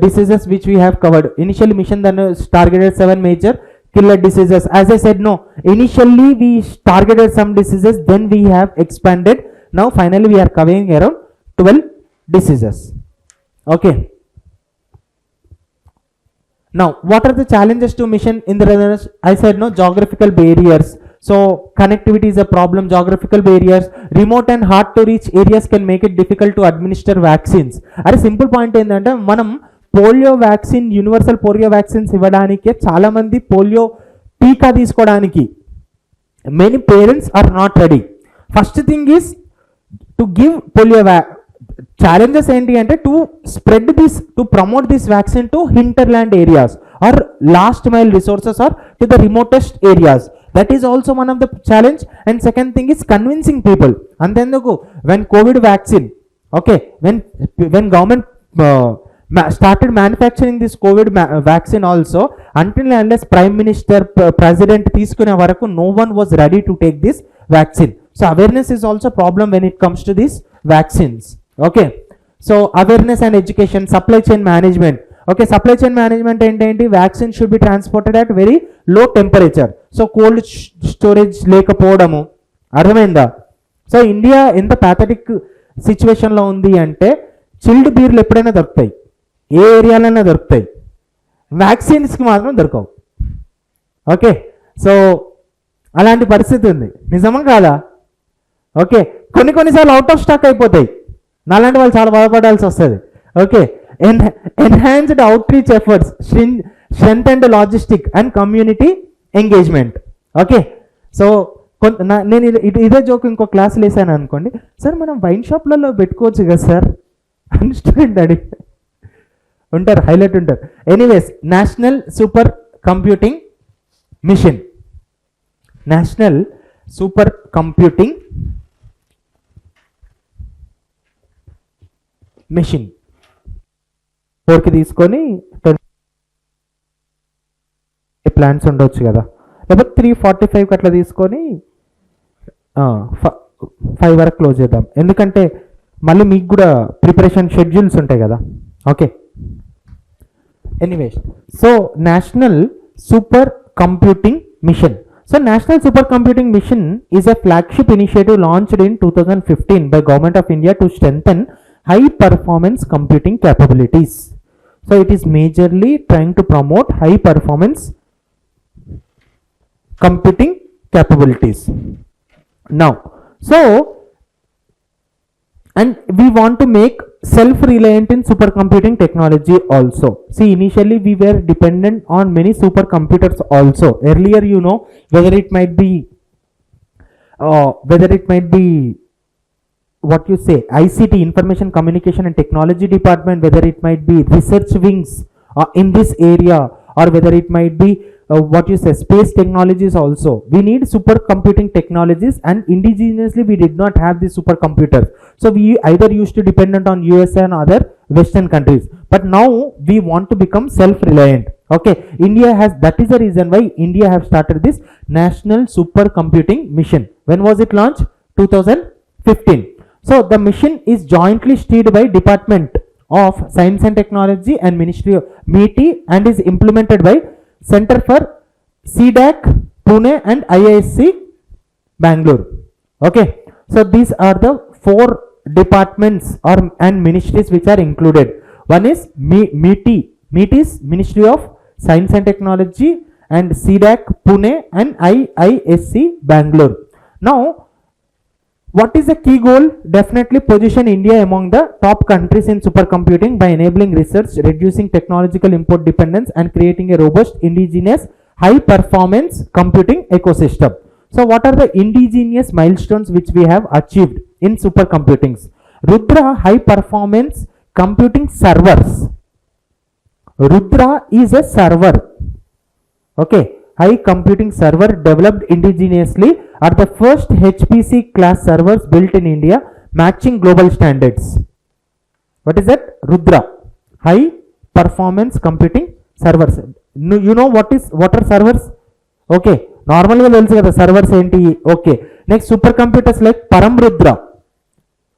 diseases which we have covered. Initially mission Dhanush targeted 7 major killer diseases. As I said, no, initially we targeted some diseases, then we have expanded. Now finally we are covering around 12 diseases. Okay, now what are the challenges to mission Indradhanush? I said no, geographical barriers. So connectivity is a problem, geographical barriers, remote and hard to reach areas can make it difficult to administer vaccines. అరే simple point ఏంటంటే మనం polio vaccine, universal polio vaccines ఇవ్వడానికే చాలామంది polio టీకా తీసుకోవడానికి many parents are not ready. First thing is to give polio challenges ఏంటి అంటే to spread this, to promote this vaccine to hinterland areas or last mile resources or to the remotest areas. That is also one of the challenge. And second thing is convincing people. Antenduku when COVID vaccine, okay, when government started manufacturing this COVID vaccine also, until unless prime minister, president తీసుకునే వరకు no one was ready to take this vaccine. So awareness is also problem when it comes to these vaccines. Okay, so awareness and education, supply chain management. Okay, supply chain management ఏంటంటే vaccine should be transported at very low temperature. So cold storage లేకపోవడము, అర్థమైందా? So India ఎంత pathetic సిచ్యువేషన్లో ఉంది అంటే chilled బీర్లు ఎప్పుడైనా దొరుకుతాయి, ఏ ఏరియాలైనా దొరుకుతాయి, వ్యాక్సిన్స్కి మాత్రం దొరకవు. ఓకే, సో అలాంటి పరిస్థితి ఉంది, నిజమా కాదా? ఓకే, కొన్నిసార్లు అవుట్ ఆఫ్ స్టాక్ అయిపోతాయి, నాలాంటి వాళ్ళు చాలా బాధపడాల్సి వస్తుంది. Okay, enhanced outreach efforts, strengthened logistic and community engagement. Okay, so నేను ఇదే జోక్ ఇంకో క్లాసులు వేసాను అనుకోండి, సార్ మనం వైన్ షాప్లలో పెట్టుకోవచ్చు కదా సార్ అని స్టూడెంట్ అడిగి ఉంటారు, హైలైట్ ఉంటారు. Anyways, national super computing machine, national super computing machine 4కి తీసుకొని ప్లాన్స్ ఉండొచ్చు కదా, లేకపోతే 345కి అట్లా తీసుకొని 5 వరకు క్లోజ్ చేద్దాం, ఎందుకంటే మళ్ళీ మీకు కూడా ప్రిపరేషన్ షెడ్యూల్స్ ఉంటాయి కదా. Okay, anyways, so national super computing machine. So National Supercomputing Mission is a flagship initiative launched in 2015 by Government of India to strengthen high performance computing capabilities. So it is majorly trying to promote high performance computing capabilities. Now, so and we want to make self-reliant in supercomputing technology also. See, initially we were dependent on many supercomputers also. Earlier, you know, whether it might be what you say, ICT, Information Communication and Technology Department, whether it might be research wings in this area, or whether it might be what you say, space technologies also. We need supercomputing technologies, and indigenously we did not have the supercomputers. So we either used to dependent on USA and other Western countries. But now we want to become self-reliant. Okay, India has, that is the reason why India have started this National Supercomputing Mission. When was it launched? 2015. So the mission is jointly steered by Department of Science and Technology and Ministry of MeitY and is implemented by Center for CDAC Pune and IISc Bangalore. Okay, so these are the 4 departments and ministries which are included. One is MeitY. MeitY is Ministry of Science and Technology, and CDAC Pune and IISc Bangalore. Now, what is the key goal? Definitely position India among the top countries in supercomputing by enabling research, reducing technological import dependence, and creating a robust indigenous high performance computing ecosystem. So what are the indigenous milestones which we have achieved in supercomputing? Rudra high performance computing servers. Rudra is a server. Okay, high computing server developed indigenously are the first HPC class servers built in India, matching global standards. What is that? Rudra, high performance computing servers. You know what are servers? Okay, normally తెలుసు కదా servers ఏంటి. Okay, next supercomputers like Paramrudra,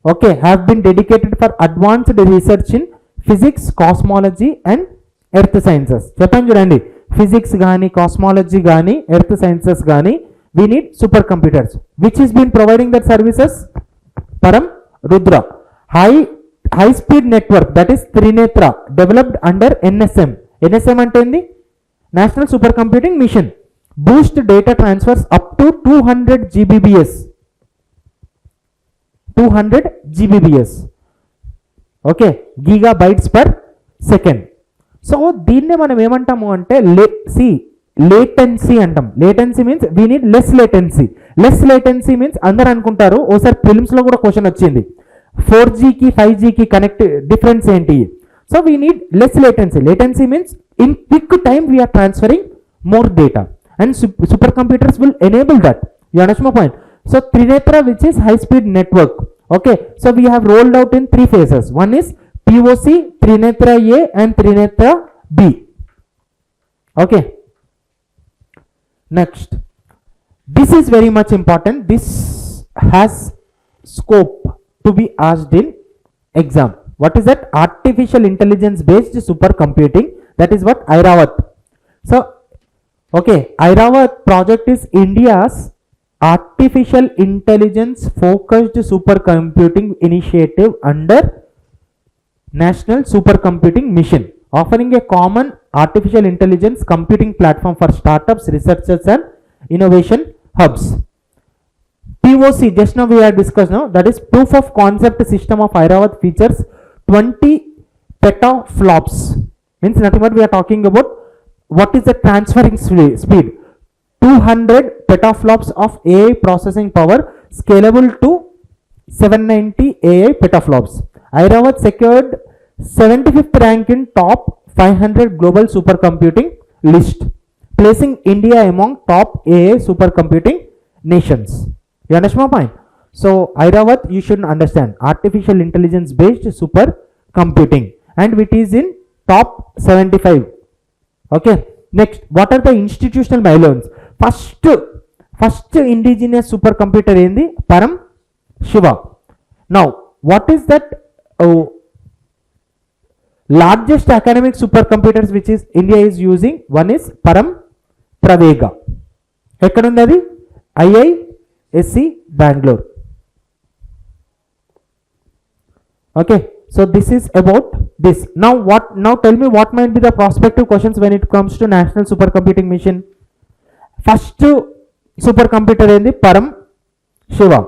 okay, have been dedicated for advanced research in physics, cosmology and earth sciences. చెప్పండి చూడండి, physics కానీ, cosmology కానీ, earth sciences కానీ, we need supercomputers. Which has been providing that services? Param Rudra. High speed network, that is Trinetra, developed under NSM. NSM అంటే ఏంది? National Supercomputing Mission, boost data transfers up to 200 gbps, 200 gbps, okay, gigabytes per second. So దీన్నే మనం ఏమంటాము అంటే latency అంటాం. Latency means we need less latency. Less latency means అందరు అనుకుంటారు, ఓసారి ప్రిలిమ్స్లో కూడా క్వశ్చన్ వచ్చింది, 4Gకి 5Gకి కనెక్ట్ డిఫరెన్స్ ఏంటి. So we need less latency. Latency means in quick time we are transferring more data and supercomputers will enable that. You understand my point? So Trinetra, which is high speed network, okay, so we have rolled out in 3 phases. One is POC, Trinetra A and Trinetra B. Okay, next, this is very much important. This has scope to be asked in exam. What is that? Artificial intelligence based supercomputing. That is what Airavat. So okay, Airavat project is India's artificial intelligence focused supercomputing initiative under National Supercomputing Mission, offering a common artificial intelligence computing platform for startups, researchers and innovation hubs. POC, just now we have discussed now, that is proof of concept system of Airavat features 20 petaflops. Means nothing but we are talking about what is the transferring speed. 200 petaflops of AI processing power, scalable to 790 AI petaflops. Airavat secured 75th rank in top 500 global supercomputing list, placing India among top AI supercomputing nations. You understand my point? So Airavat, you should understand, artificial intelligence based supercomputing, and it is in top 75. Okay, next, what are the institutional milestones? First indigenous supercomputer ఏంది? Param Shiva. Now what is that largest academic supercomputers which is India is using? One is Param Pravega. ఎక్కడ ఉంది అది? IISc Bangalore. Okay, so this is about this. Now tell me what might be the prospective questions when it comes to National Supercomputing Mission. First supercomputer ఏంది? Param Shiva.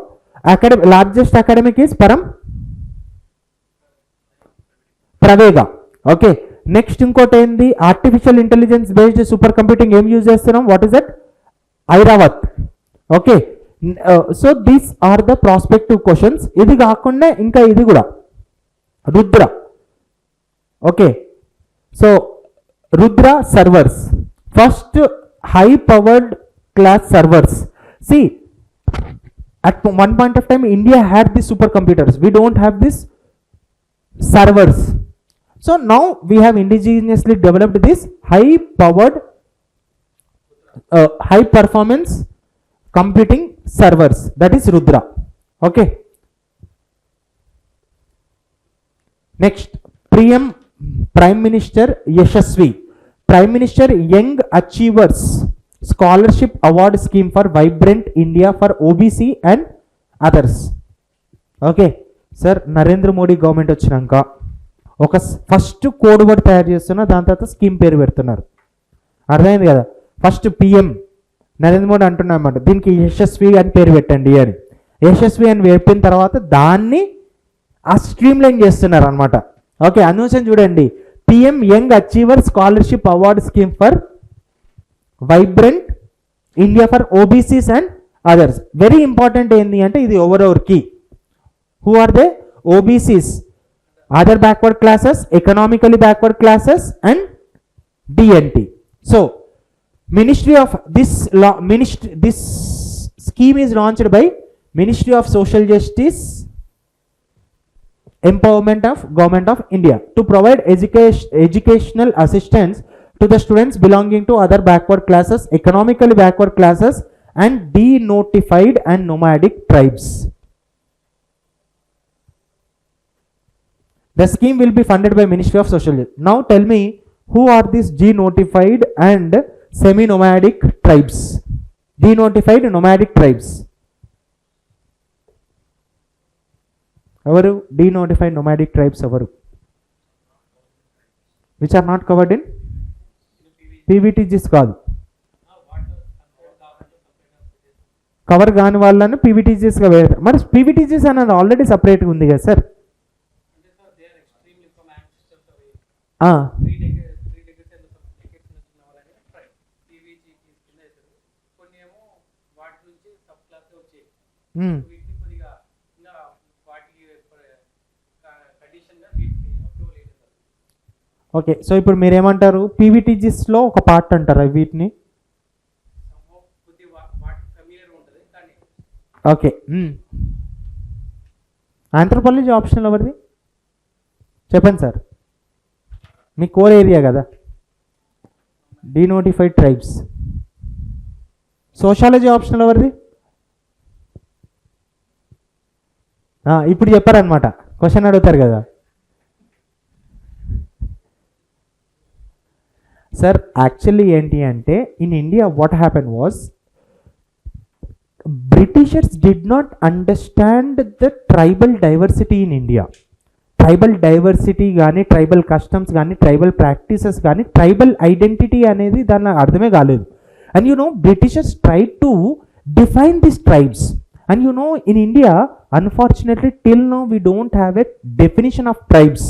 Largest academic is Param Pravega. Okay, next ఇంకోటి ఏంది? Artificial intelligence based super computing ఏం use చేస్తున్నాం? What is that? Airawat. Okay, so these are the prospective questions. ఇది కాకుండా ఇంకా ఇది కూడా Rudra. Okay, so Rudra servers, first high powered class servers. See, at one point of time India had these supercomputers, we don't have this servers. So now we have indigenously developed this high powered high performance computing servers, that is Rudra. Okay, next, Prime Minister Yashasvi, Prime Minister Young Achievers Scholarship Award Scheme for Vibrant India for OBC and others. Okay, sir, Narendra Modi government వచ్చినాక ఒక first code word తయారు చేస్తున్నా, దాని తర్వాత scheme పేరు పెడుతున్నారు. అర్థమైంది కదా? ఫస్ట్ పిఎం నరేంద్ర మోడీ అంటున్నా అన్నమాట, దీనికి యశస్వి అని పేరు పెట్టండి అని. యశస్వి అని చెప్పిన తర్వాత దాన్ని ఆ స్ట్రీమ్ లైన్ చేస్తున్నారు అనమాట. ఓకే, అనూషన్ చూడండి, PM young achiever scholarship award scheme for vibrant India for OBCs and others. Very important ఏంటి అంటే ఇది over key. Who are they? OBCs, other backward classes, economically backward classes and DNT. So ministry of this law, this scheme is launched by Ministry of Social Justice Empowerment of Government of India to provide educational assistance to the students belonging to other backward classes, economically backward classes and denotified and nomadic tribes. The scheme will be funded by Ministry of Social Justice. Now tell me, who are these denotified and semi-nomadic tribes? Denotified nomadic tribes. Avaru denotified nomadic tribes avaru? Which are not covered in PVTGs కాదు. Cover కాని వాళ్ళని పీవీటీజీస్గా వేస్తారు. మరి PVTGs అనేది already సపరేట్గా ఉంది కదా sir. Okay, so ఇప్పుడు మీరు ఏమంటారు, పీవీటీజీస్లో ఒక పార్ట్ అంటారా వీటిని? ఓకే, ఆంథ్రోపాలజీ ఆప్షనల్ ఎవరిది చెప్పండి సార్, మీ కోర్ ఏరియా కదా. Denotified tribes. సోషాలజీ ఆప్షనల్ ఎవరిది? ఇప్పుడు చెప్పారనమాట, క్వశ్చన్ అడుగుతారు కదా సార్. యాక్చువల్లీ ఏంటి అంటే in India what happen was Britishers did not understand the tribal diversity in India. Tribal diversity కానీ, ట్రైబల్ కస్టమ్స్ కానీ, ట్రైబల్ ప్రాక్టీసెస్ కానీ, ట్రైబల్ ఐడెంటిటీ అనేది దాని అర్థమే కాలేదు. And you know Britishers try to define this tribes. And you know in India unfortunately till now we don't have a definition of tribes.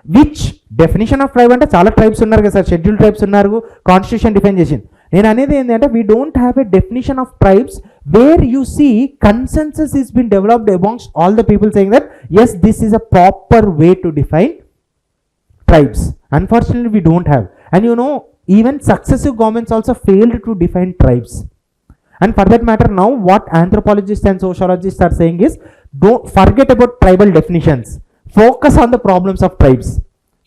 Which definition of tribe అంటే చాలా tribes ఉన్నారు కదా sir, schedule tribes ఉన్నారు, constitution define చేసింది. నేను అనేది ఏంటంటే we don't have a definition of tribes where you see consensus is been developed amongst all the people saying that yes this is a proper way to define tribes. Unfortunately we don't have, and you know even successive governments also failed to define tribes. And for that matter now what anthropologists and sociologists are saying is don't forget about tribal definitions, focus on the problems of tribes.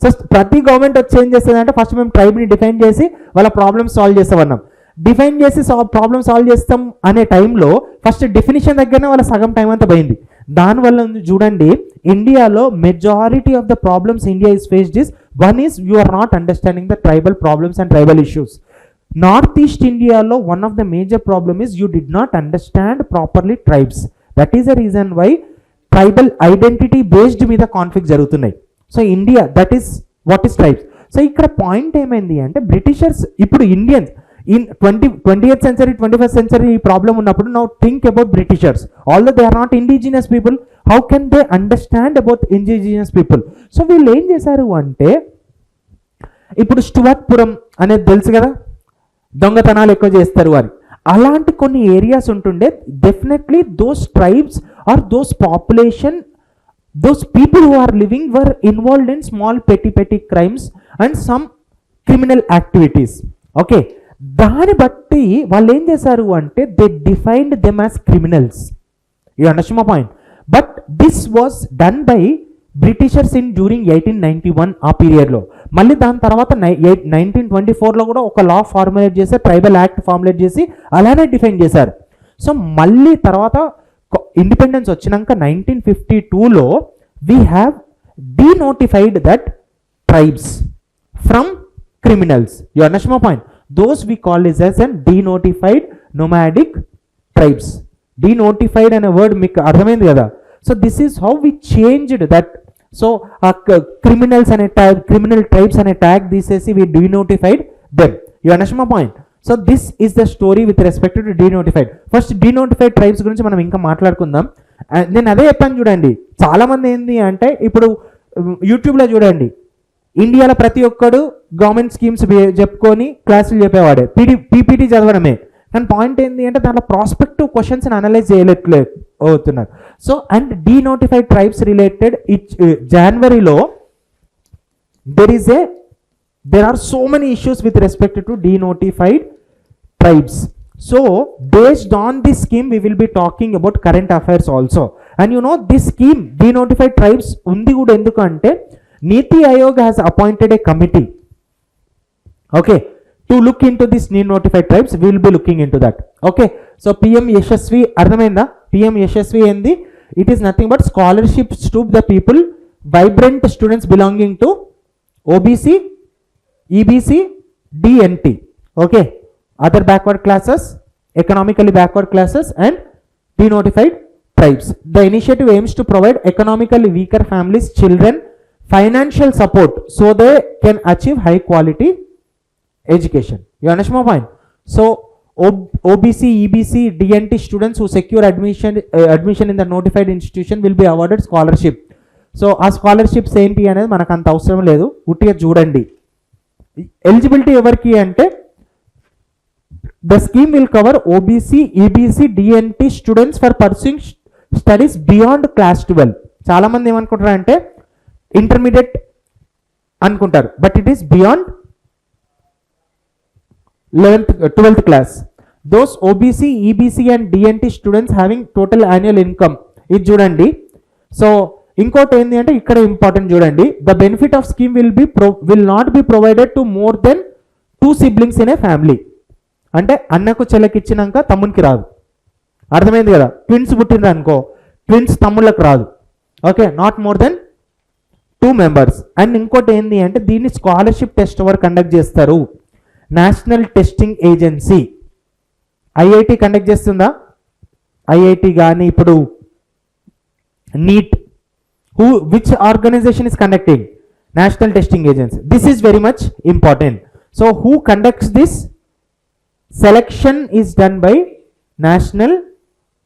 So ప్రతి government వచ్చి ఏం చేస్తుందంటే first మేము ట్రైబ్ని define చేసి వాళ్ళ problems solve చేస్తామన్నాం. Define చేసి problem solve చేస్తాం అనే టైంలో ఫస్ట్ డెఫినేషన్ దగ్గరనే వాళ్ళ సగం టైం అంతా పోయింది. దానివల్ల చూడండి ఇండియాలో majority of the problems India is faced is one is you are not understanding the tribal problems and tribal issues. North east ఇండియాలో one of the major problem is you did not understand properly tribes. That is the reason why tribal identity based మీద conflict జరుగుతున్నాయి. So India that is what is tribes. So ఇక్కడ point ఏమైంది అంటే Britishers ఇప్పుడు Indians in 20th century 21st century ఈ problem ఉన్నప్పుడు now think about Britishers although they are not indigenous people, how can they understand about indigenous people. So వీళ్ళు ఏం చేశారు అంటే ఇప్పుడు స్టువర్ట్పురం అనేది తెలుసు కదా, దొంగతనాలు ఎక్కువ చేస్తారు అని, అలాంటి కొన్ని ఏరియాస్ ఉంటుండే. Definitely those tribes are those population, those people who are living were involved in small petty crimes and some criminal activities. Okay, దాన్ని బట్టి వాళ్ళు ఏం చేశారు అంటే they defined them as criminals. You understand my point. But this was done by Britishers in during 1891 ఆ పీరియడ్లో. మళ్ళీ దాని తర్వాత 1924లో కూడా ఒక లా ఫార్ములేట్ చేసి ట్రైబల్ యాక్ట్ ఫార్ములేట్ చేసి అలానే డిఫైన్ చేశారు. సో మళ్ళీ తర్వాత ఇండిపెండెన్స్ వచ్చినాక 1952లో we have denotified that tribes from criminals. You understand my point. Those we call is as and denotified nomadic tribes. Denotified అనే వర్డ్ మీకు అర్థమైంది కదా. So this is how we changed that. So ఆ criminals అనే tag, criminal tribes అనే tag తీసేసి we denotified them. You understand my point. So this is the story with respect to denotified. First denotified tribes గురించి మనం ఇంకా మాట్లాడుకుందాం. నేను అదే చెప్పాను చూడండి, చాలామంది ఏంది అంటే ఇప్పుడు యూట్యూబ్లో చూడండి ఇండియాలో ప్రతి ఒక్కడు గవర్నమెంట్ స్కీమ్స్ చెప్పుకొని క్లాసులు చెప్పేవాడే, పీపీటీ చదవడమే. కానీ పాయింట్ ఏంటి అంటే దాంట్లో ప్రాస్పెక్టివ్ క్వశ్చన్స్ని అనలైజ్ చేయలేట్లే అవుతున్నారు. So and denotified tribes related జనవరిలో there are so many issues with respect to denotified tribes. So based on this scheme we will be talking about current affairs also. And you know this scheme denotified tribes undi kuda endukante Niti Aayog has appointed a committee, okay, to look into this denotified tribes. We will be looking into that. Okay, so PM Yashasvi ardhamainda. PM Yashasvi endi, it is nothing but scholarships to the people, vibrant students belonging to OBC, EBC, DNT, okay, other backward classes, economically backward classes and denotified tribes. The initiative aims to provide economically weaker families, children, financial support so they can achieve high quality education. You understand my point? So OBC, EBC, DNT students who secure admission in the notified institution will be awarded scholarship. So ఆ scholarships ఏంటి అనేది మనకు అంత అవసరం లేదు, ఉట్టిగా చూడండి. Eligibility ఎవరికి అంటే the scheme will cover OBC, EBC, DNT students for pursuing studies beyond class 12. చాలా మంది ఏమనుకుంటారు అంటే ఇంటర్మీడియట్ అనుకుంటారు, but it is beyond 12th class. Those OBC, EBC and DNT students having total annual income. ఇది చూడండి. So ఇంకోటి ఏంటి అంటే ఇక్కడ ఇంపార్టెంట్ చూడండి, the benefit of scheme will not be provided to more than 2 siblings in a family. అంటే అన్నకు చెల్లెకి ఇచ్చినాక తమ్మునికి రాదు, అర్థమైంది కదా. ట్విన్స్ పుట్టిండ్రు అనుకో, ట్విన్స్ తమ్ముళ్ళకి రాదు. Okay, not more than 2 members. And ఇంకోటి ఏంటి అంటే దీన్ని స్కాలర్షిప్ టెస్ట్ ఎవరు కండక్ట్ చేస్తారు? National testing agency. IIT conduct చేస్తుందా? ఐఐటి కానీ ఇప్పుడు neat, which organization is conducting? National Testing Agency. This is very much important. So who conducts this? Selection is done by National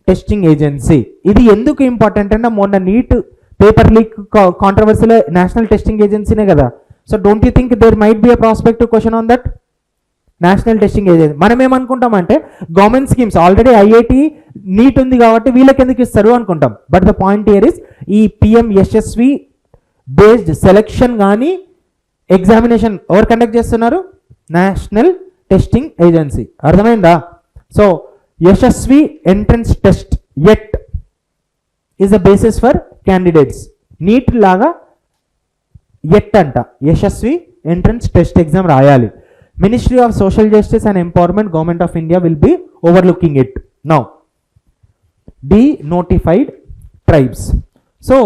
Testing Agency. ఇది ఎందుకు important అంటే మొన్న NEET paper leak కాంట్రవర్సీలో national testing ఏజెన్సీనే కదా. So don't you think there might be a prospective question on that? National testing agency. మనం ఏమనుకుంటామంటే government schemes already IIT NEET ఉంది కాబట్టి వీళ్ళకి ఎందుకు ఇస్తారు అనుకుంటాం. But the point here is ఈ PMSSV బేస్డ్ సెలెక్షన్ కానీ ఎగ్జామినేషన్ ఎవరు కండక్ట్ చేస్తున్నారు? National testing agency. అర్థమైందా? So Yasasvi entrance test at is the basis for candidates. NEET లాగా ఎట్ అంట, యశస్వి ఎంట్రన్స్ టెస్ట్ ఎగ్జామ్ రాయాలి. Ministry of Social Justice and Empowerment, Government of India will be overlooking it. Now, denotified tribes. So,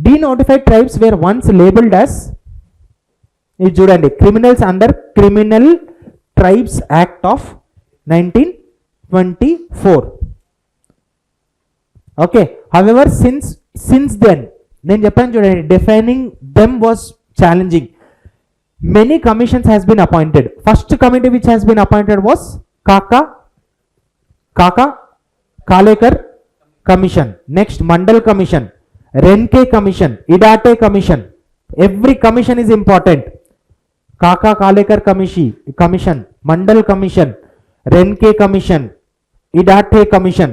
denotified tribes were once labeled as, ఇది చూడండి, criminals under Criminal Tribes Act of 1924. Okay, however, since then, నేను చెప్పాను చూడండి, defining them was challenging. Many commissions has been appointed. First committee which has been appointed was Kalekar Commission. Next Mandal Commission, Renke Commission, Idate Commission. Every commission is important. Kalekar Commission, Mandal Commission, Renke Commission, Idate Commission.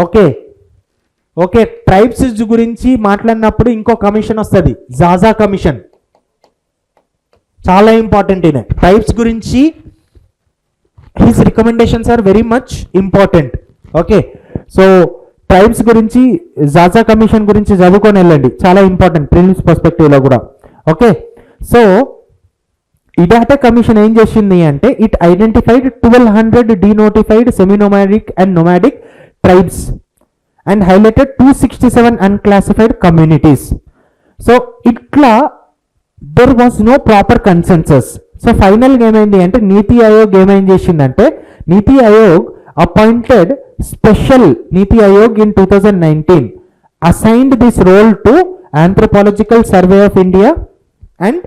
Okay. Tribes గురించి మాట్లాడినప్పుడు ఇంకో commission వస్తుంది, జాజా commission. చాలా important. ఈయన tribes గురించి his recommendations are very much important. Okay, so tribes గురించి జాజా కమిషన్ గురించి చదువుకొని వెళ్ళండి, చాలా ఇంపార్టెంట్ ప్రిలిమ్స్ పర్స్పెక్టివ్లో కూడా. ఓకే, సో ఇడాటా కమిషన్ ఏం చేసింది అంటే it identified 1200 denotified seminomadic and nomadic tribes and highlighted 267 unclassified communities. So ఇట్లా there was no proper consensus. So ఫైనల్గా ఏమైంది అంటే నీతి ఆయోగ్ ఏమేం చేసిందంటే, నీతి Aayog appointed special NITI Aayog in 2019 assigned this role to anthropological survey of India and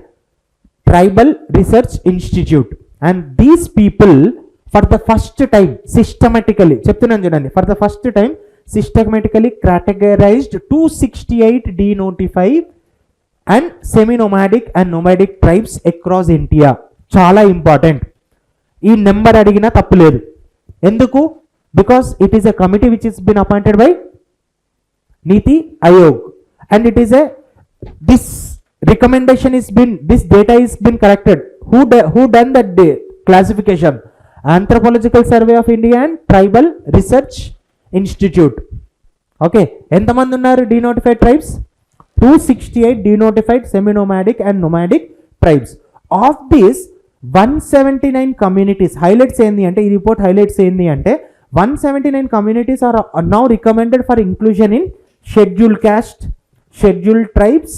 tribal research institute. And these people for the first time systematically, చెప్తున్నాను చూడండి, for the first time systematically categorized 268 denotified and seminomadic and nomadic tribes across India. చాలా important. ఈ number అడిగినా తప్పు లేదు. ఎందుకు? Because it is a committee which is been appointed by NITI Aayog and it is a this recommendation is been, this data is been corrected. Who done that classification? Anthropological Survey of India and Tribal Research Institute. Okay, ఎంతమంది ఉన్నారు denotified tribes? 268 denotified semi-nomadic and nomadic tribes. Of these 179 communities, highlights ఏంది అంటే, ఈ report highlights ఏంది అంటే 179 communities are now recommended for inclusion in scheduled caste, scheduled tribes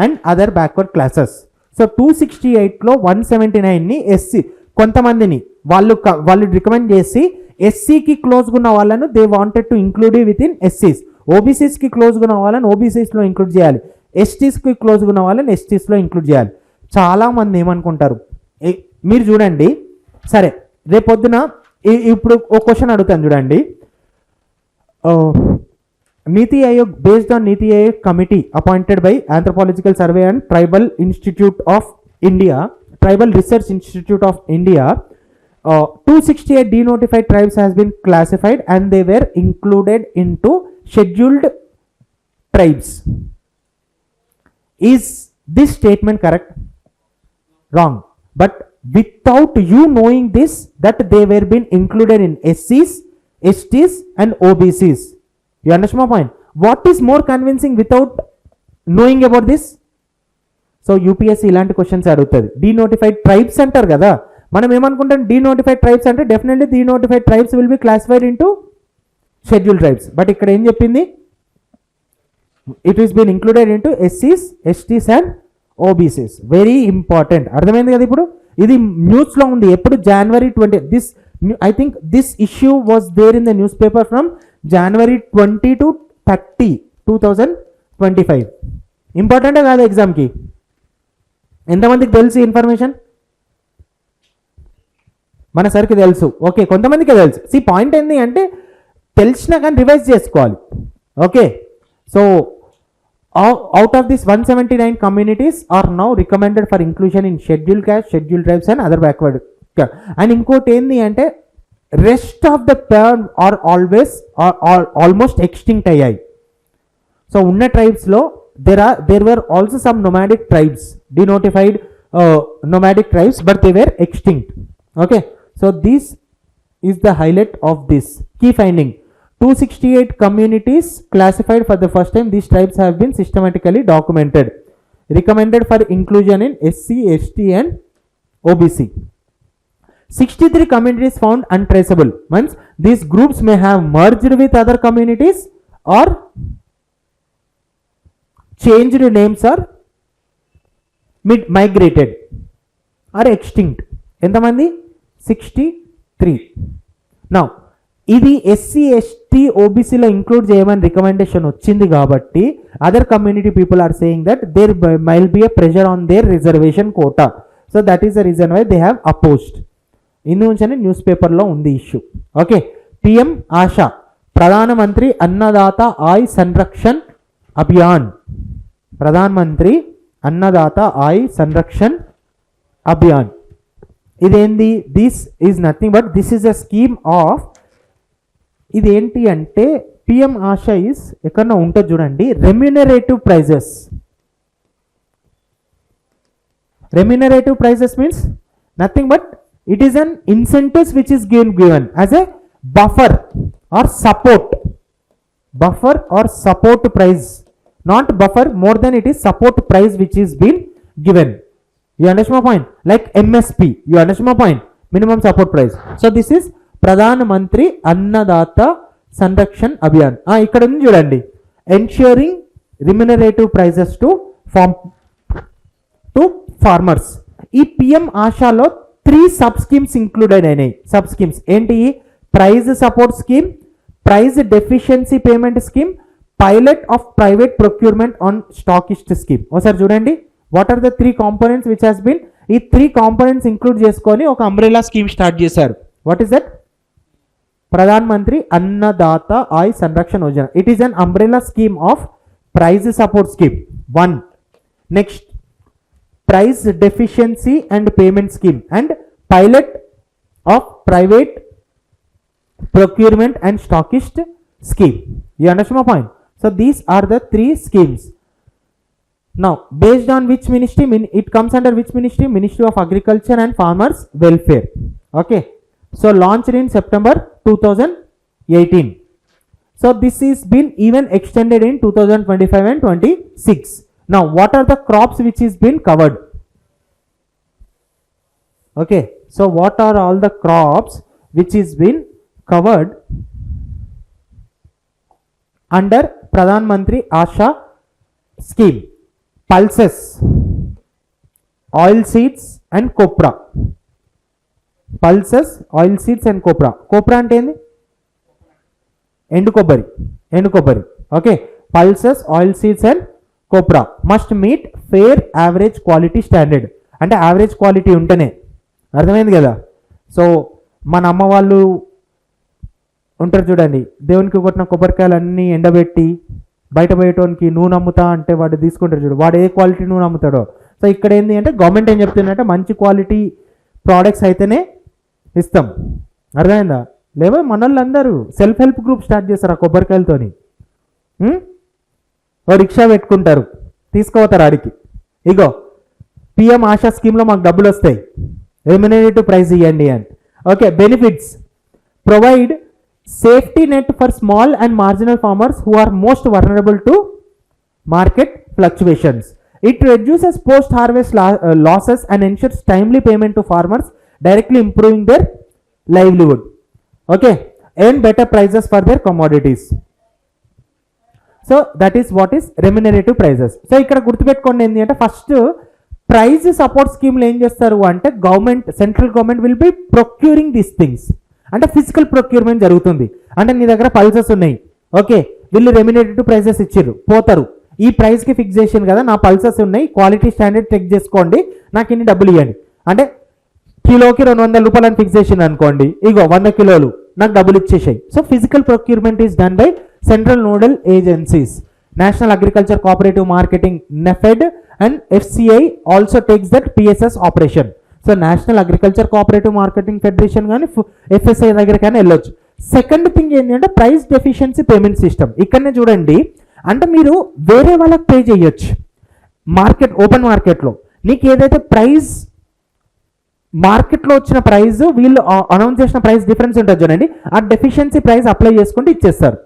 and other backward classes. So 268లో 179ని SC కొంతమందిని వాళ్ళు రికమెండ్ చేసి ఎస్సీకి క్లోజ్గా ఉన్న వాళ్ళను they wanted to include with in ఎస్సీస్. ఓబీసీస్కి క్లోజ్గా ఉన్న వాళ్ళని ఓబీసీస్లో ఇంక్లూడ్ చేయాలి, ఎస్టీస్కి క్లోజ్గా ఉన్న వాళ్ళని ఎస్టీస్లో ఇంక్లూడ్ చేయాలి. చాలామంది ఏమనుకుంటారు, మీరు చూడండి, సరే రేపొద్దున ఇప్పుడు ఒక క్వశ్చన్ అడుగుతాను చూడండి. నీతి Aayog based on NITI Aayog committee appointed by Anthropological Survey and Tribal Institute of India, Tribal Research Institute of India, 268 denotified tribes has been classified and they were included into scheduled tribes. Is this statement correct? Wrong. But without you knowing this, that they were being included in SCs, STs and OBCs. You understand my point? What is more convincing without knowing about this? So UPSC ఇలాంటి questions అడుగుతుంది. Denotified tribes అంటారు కదా, మనం ఏమనుకుంటాం denotified tribes అంటే definitely denotified tribes will be classified into schedule tribes. But ఇక్కడ ఏం చెప్పింది, it is been included into ఎస్సీస్, STs and OBCs. Very important. అర్థమైంది కదా? ఇప్పుడు ఇది న్యూస్లో ఉంది ఎప్పుడు, January 20. This I think this issue was there in the newspaper from January 20 to 30, 2025. ఇంపార్టెంటే కాదు ఎగ్జామ్కి? ఎంతమందికి తెలుసు ఇన్ఫర్మేషన్? మన సరికి తెలుసు, ఓకే, కొంతమందికి తెలుసు. సి పాయింట్ ఏంటి అంటే తెలిసినా కానీ రివైజ్ చేసుకోవాలి. Okay, so out of this 179 communities are now recommended for inclusion in scheduled caste, scheduled tribes and other backward. And ఇంకోటి ఏంటి అంటే rest of the pair are always almost extinct అయ్యాయి. So ఉన్న ట్రైబ్స్లో there were also some nomadic tribes, denotified nomadic tribes, but they were extinct. Okay, so this is the highlight of this key finding. 268 communities classified for the first time. These tribes have been systematically documented, recommended for inclusion in SC, ST and OBC. 63 communities found untraceable. Means these groups may have merged with other communities or changed names or migrated or extinct. ఎంతమంది? 63. Now ఇది SC, ST, ఓబీసీలో include చేయమని recommendation వచ్చింది కాబట్టి other community people are saying that there might be a pressure on their reservation quota. So that is the reason why they have opposed. ఇందు నుంచని news పేపర్లో ఉంది ఇష్యూ. ఓకే, పిఎం ఆశా, ప్రధానమంత్రి అన్నదాత ఆయ్ సంరక్షణ్ అభియాన్. ప్రధానమంత్రి అన్నదాత ఆయ్ సంరక్షణ్ అభియాన్ ఇదేంది? This is nothing but this is a scheme of, ఇదేంటి అంటే పిఎం ఆశా ఈజ్ ఎక్కడన్నా ఉంటుంది చూడండి, remunerative prices. Remunerative prices means nothing but it is an incentives which is given as a buffer or support price, not buffer, more than it is support price which is been given. You understand my point? Like MSP, you understand my point? Minimum support price. So this is Pradhan Mantri Annadata Sanrakshan Abhiyan. ఇక్కడ ఉంది చూడండి, ensuring remunerative prices to farmers. ఈ PM ఆశాలో 3 sub schemes included అయినాయి. Sub schemes ఏంటి? Price support scheme, price deficiency payment scheme, pilot of private procurement on stockist scheme. ఒకసారి చూడండి, what are the 3 components which has been, ఈ 3 components include చేసుకొని ఒక umbrella scheme start చేశారు. What is that? Pradhan Mantri Annadata Aay Sanrakshan Yojana. It is an umbrella scheme of price support scheme 1. Next price deficiency and payment scheme and pilot of private procurement and stockist scheme. You understand my point? So these are the 3 schemes. Now based on which ministry, it comes under which ministry? Ministry of Agriculture and Farmers Welfare. Okay, so launched in September 2018. So this is been even extended in 2025 and 26. Now what are the crops which is been covered? Okay, so what are all the crops which is been covered under Pradhan Mantri Asha scheme? Pulses, oil seeds and copra. Pulses, oil seeds and copra. Copra అంటే ఏంది? ఎండు కొబ్బరి. Okay, pulses, oil seeds and copra must meet fair average quality standard. అంటే average quality ఉంటేనే, అర్థమైంది కదా? So మన అమ్మ వాళ్ళు ఉంటారు చూడండి, దేవునికి కొట్టిన కొబ్బరికాయలు అన్నీ ఎండబెట్టి బయట పోయేటోనికి నూనె అమ్ముతా అంటే వాడు తీసుకుంటారు చూడు, వాడు ఏ క్వాలిటీ నూనె అమ్ముతాడో. సో ఇక్కడ ఏంటి అంటే గవర్నమెంట్ ఏం చెప్తుందంటే మంచి క్వాలిటీ ప్రోడక్ట్స్ అయితేనే ఇస్తాం. అర్థమైందా? లేవో మన వాళ్ళందరూ సెల్ఫ్ హెల్ప్ గ్రూప్ స్టార్ట్ చేస్తారు ఆ కొబ్బరికాయలతోని. ఓ రిక్షా పెట్టుకుంటారు, తీసుకుపోతారు ఆడికి, ఇగో పిఎం ఆశా స్కీమ్లో మాకు డబ్బులు వస్తాయి, రెమ్యునరేటివ్ ప్రైస్ ఇవ్వండి అని. Okay, benefits provide safety net for small and marginal farmers who are most vulnerable to market fluctuations. It reduces post-harvest losses and ensures timely payment to farmers, directly improving their livelihood. Okay, earn better prices for their commodities. So that is what is remunerative prices. So ఇక్కడ గుర్తుపెట్టుకోండి ఏంటి అంటే first prize support స్కీమ్లు ఏం చేస్తారు అంటే government, central government will be procuring these things. అంటే physical procurement జరుగుతుంది. అంటే నీ దగ్గర పల్సెస్ ఉన్నాయి, ఓకే, వీళ్ళు రెమ్యునరేటివ్ ప్రైజెస్ ఇచ్చిర్రు, పోతారు ఈ ప్రైస్కి ఫిక్స్ చేసాను కదా, నా పల్సెస్ ఉన్నాయి, క్వాలిటీ స్టాండర్డ్ చెక్ చేసుకోండి, నాకు ఇన్ని డబ్బులు ఇవ్వండి అంటే కిలోకి 200 రూపాయలు అని ఫిక్స్ చేసింది అనుకోండి, ఇగో 100 కిలోలు నాకు డబ్బులు ఇచ్చేసాయి. So physical procurement is done by central nodal agencies. National agriculture cooperative marketing NAFED and FCI also takes that PSS operation. So national agriculture cooperative marketing federation కానీ ఎఫ్ఎస్ఐ దగ్గర కానీ వెళ్ళొచ్చు. సెకండ్ థింగ్ ఏంటంటే ప్రైస్ డెఫిషియన్సీ పేమెంట్ సిస్టమ్. ఇక్కడనే చూడండి, అంటే మీరు వేరే వాళ్ళకి పే చేయొచ్చు. మార్కెట్, ఓపెన్ మార్కెట్లో నీకు ఏదైతే ప్రైస్ మార్కెట్లో వచ్చిన ప్రైస్ వీళ్ళు అనౌన్స్ చేసిన ప్రైస్ డిఫరెన్స్ ఉంటుంది చూడండి, ఆ డెఫిషియన్సీ ప్రైస్ అప్లై చేసుకుంటే ఇచ్చేస్తారు.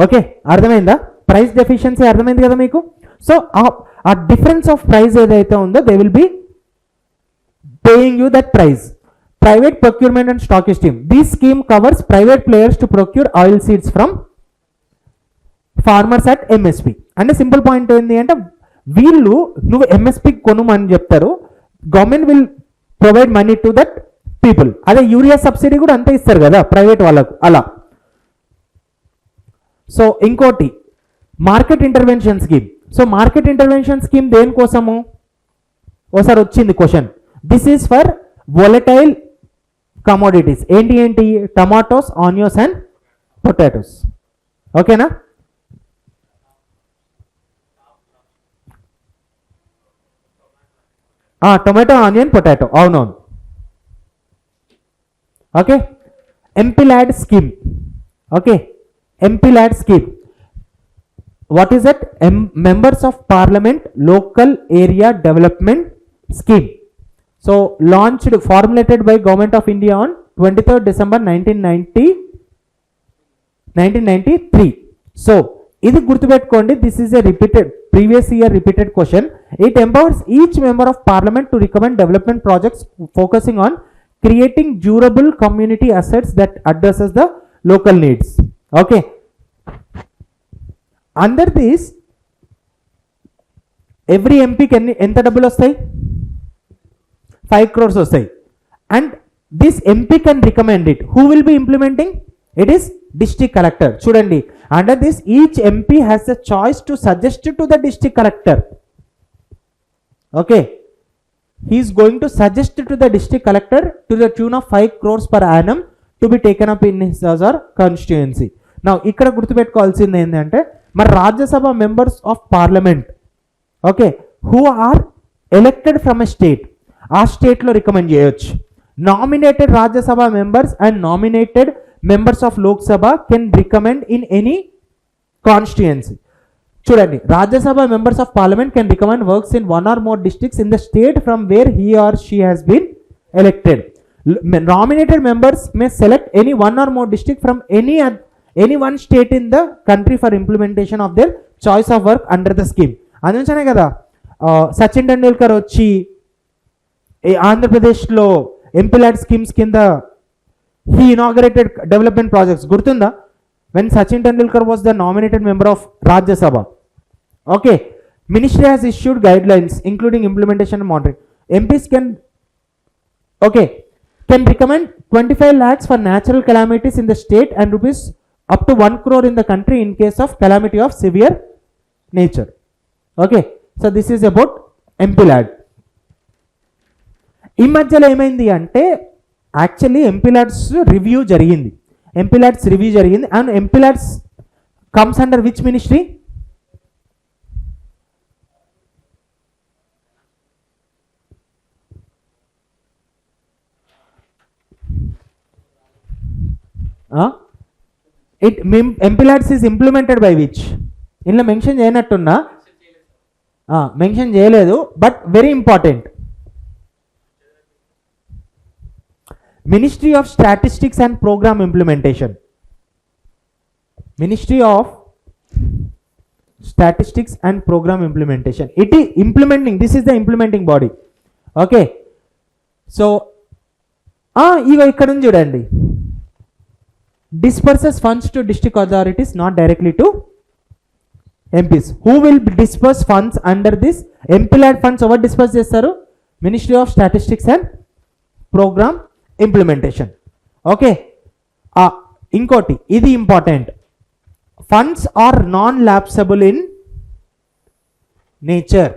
ఓకే, అర్థమైందా? ప్రైస్ డెఫిషియన్సీ అర్థమైంది కదా మీకు? సో ఆ డిఫరెన్స్ ఆఫ్ ప్రైస్ ఏదైతే ఉందో they will be paying you that price. Private procurement and stock scheme. This scheme covers private players to procure oil seeds from farmers at MSP. అంటే simple point ఏంటి అంటే వీళ్ళు నువ్వు MSP కొనుమని చెప్తారు, government will provide money to that people. అదే urea subsidy కూడా అంతే ఇస్తారు కదా ప్రైవేట్ వాళ్ళకు, అలా. సో ఇంకోటి market intervention scheme. So market intervention scheme దేనికోసము ఒకసారి వచ్చింది question. This is for volatile commodities. ఏంటి ఏంటి? Tomatoes, onions and potatoes. ఓకేనా? టొమాటో, ఆనియన్, పొటాటో, అవునవును. Okay, MPLAD scheme. Okay, MPLAD scheme. What is that? Members of parliament local area development scheme. So launched, formulated by government of India on 23rd December 1993. So ఇది గుర్తుపెట్టుకోండి, this is a repeated previous year repeated question. It empowers each member of parliament to recommend development projects focusing on creating durable community assets that addresses the local needs. Okay, under this every ఎంపీకి ఎంత డబ్బులు వస్తాయి? 5 crores వస్తాయి. And this MP can recommend it. Who will be implementing? It is district collector. చూడండి, under this each MP has a choice to suggest to the district collector. Okay, he is going to suggest to the district collector to the tune of 5 crores per annum to be taken up in his or constituency. Now ఇక్కడ గుర్తుపెట్టుకోవాల్సింది ఏంటంటే మరి Rajya Sabha members of parliament, okay, who are elected from a state, ఆ స్టేట్లో recommend చేయొచ్చు. Nominated Rajya Sabha members and nominated members of Lok Sabha can recommend in any constituency. చూడండి, Rajya Sabha members of parliament can recommend works in one or more districts in the state from where he or she has been elected. Nominated members may select any one or more district from any one state in the country for implementation of their choice of work under the scheme. అందుకనే కదా సచిన్ టెండూల్కర్ వచ్చి ఆంధ్రప్రదేశ్లో ఎంపీలాడ్ schemes కింద he inaugurated development projects. Gurtunda, when Sachin Tendulkar was the nominated member of Rajya Sabha. Okay, ministry has issued guidelines including implementation and monitoring. MPs can recommend 25 lakhs for natural calamities in the state and rupees up to 1 crore in the country in case of calamity of severe nature. Okay, so this is about MPLAD. ఈ మధ్యలో ఏమైంది అంటే actually MPLADS review జరిగింది, MPLADS review జరిగింది. And MPLADS comes under which ministry? MPLADS is implemented by which? ఇందులో mention చేయనట్టున్నా, mention చేయలేదు, but very important. Ministry of statistics and programme implementation. Ministry of statistics and programme implementation. It ఈ implementing, this is the implementing body. Okay, so ఇగో ఇక్కడ ఉంది చూడండి, disperses funds to district authorities, not directly to MPs. Who will disperse funds under this? MPLAD funds over disperse చేస్తారు? Ministry of Statistics and Program Implementation. Okay, ఇంకోటి ఇది important. Funds are non lapsable in nature.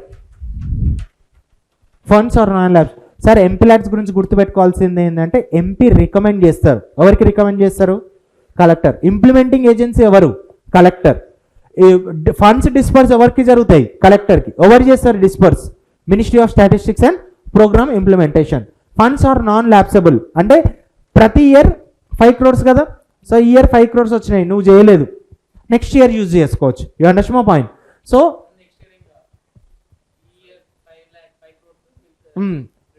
Funds are non lapse. Sir MPLADS గురించి గుర్తుపెట్టుకోవాల్సింది ఏంటంటే MP recommend చేస్తారు. ఎవరికి recommend చేస్తారు? Collector. Implementing agency ఎవరు? కలెక్టర్. ఫండ్స్ డిస్పర్స్ ఎవరికి జరుగుతాయి? కలెక్టర్కి. ఎవరు చేస్తారు disburse? Ministry of statistics and programme implementation. Funds are non lapsable అంటే ప్రతి ఇయర్ 5 crores కదా, సో ఈ ఇయర్ 5 crores వచ్చినాయి, నువ్వు చేయలేదు, నెక్స్ట్ ఇయర్ యూజ్ చేసుకోవచ్చు. You understand my point? So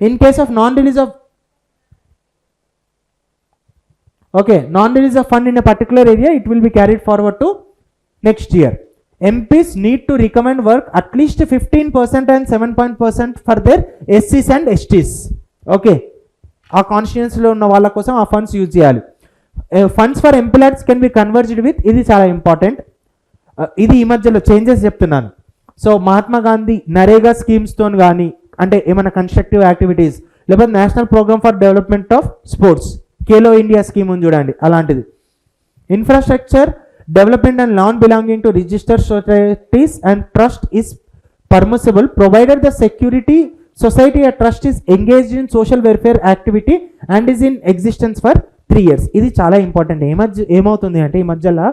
in case of non-release of non-release of fund in a particular area, it will be carried forward to next year. MPs need to recommend work at least 15% and 7% for their SCs and STs. Okay, ఆ కాన్స్టిట్యుయెన్సీలో ఉన్న వాళ్ళ కోసం ఆ funds use చేయాలి. Funds for employers can be converged with, ఇది చాలా important, ఇది ఈ మధ్యలో చేంజెస్ చెప్తున్నాను. సో మహాత్మా గాంధీ నరేగా స్కీమ్స్తో కానీ, అంటే ఏమైనా కన్స్ట్రక్టివ్ యాక్టివిటీస్, లేకపోతే national programme for development of sports, Khelo India scheme ఉంది చూడండి, అలాంటిది. Infrastructure development and land belonging to registered societies and trust is permissible provided the security society ఆ trust is engaged in social welfare activity and is in existence for 3 years. ఇది చాలా important. ఏమవుతుంది అంటే ఈ మధ్యలో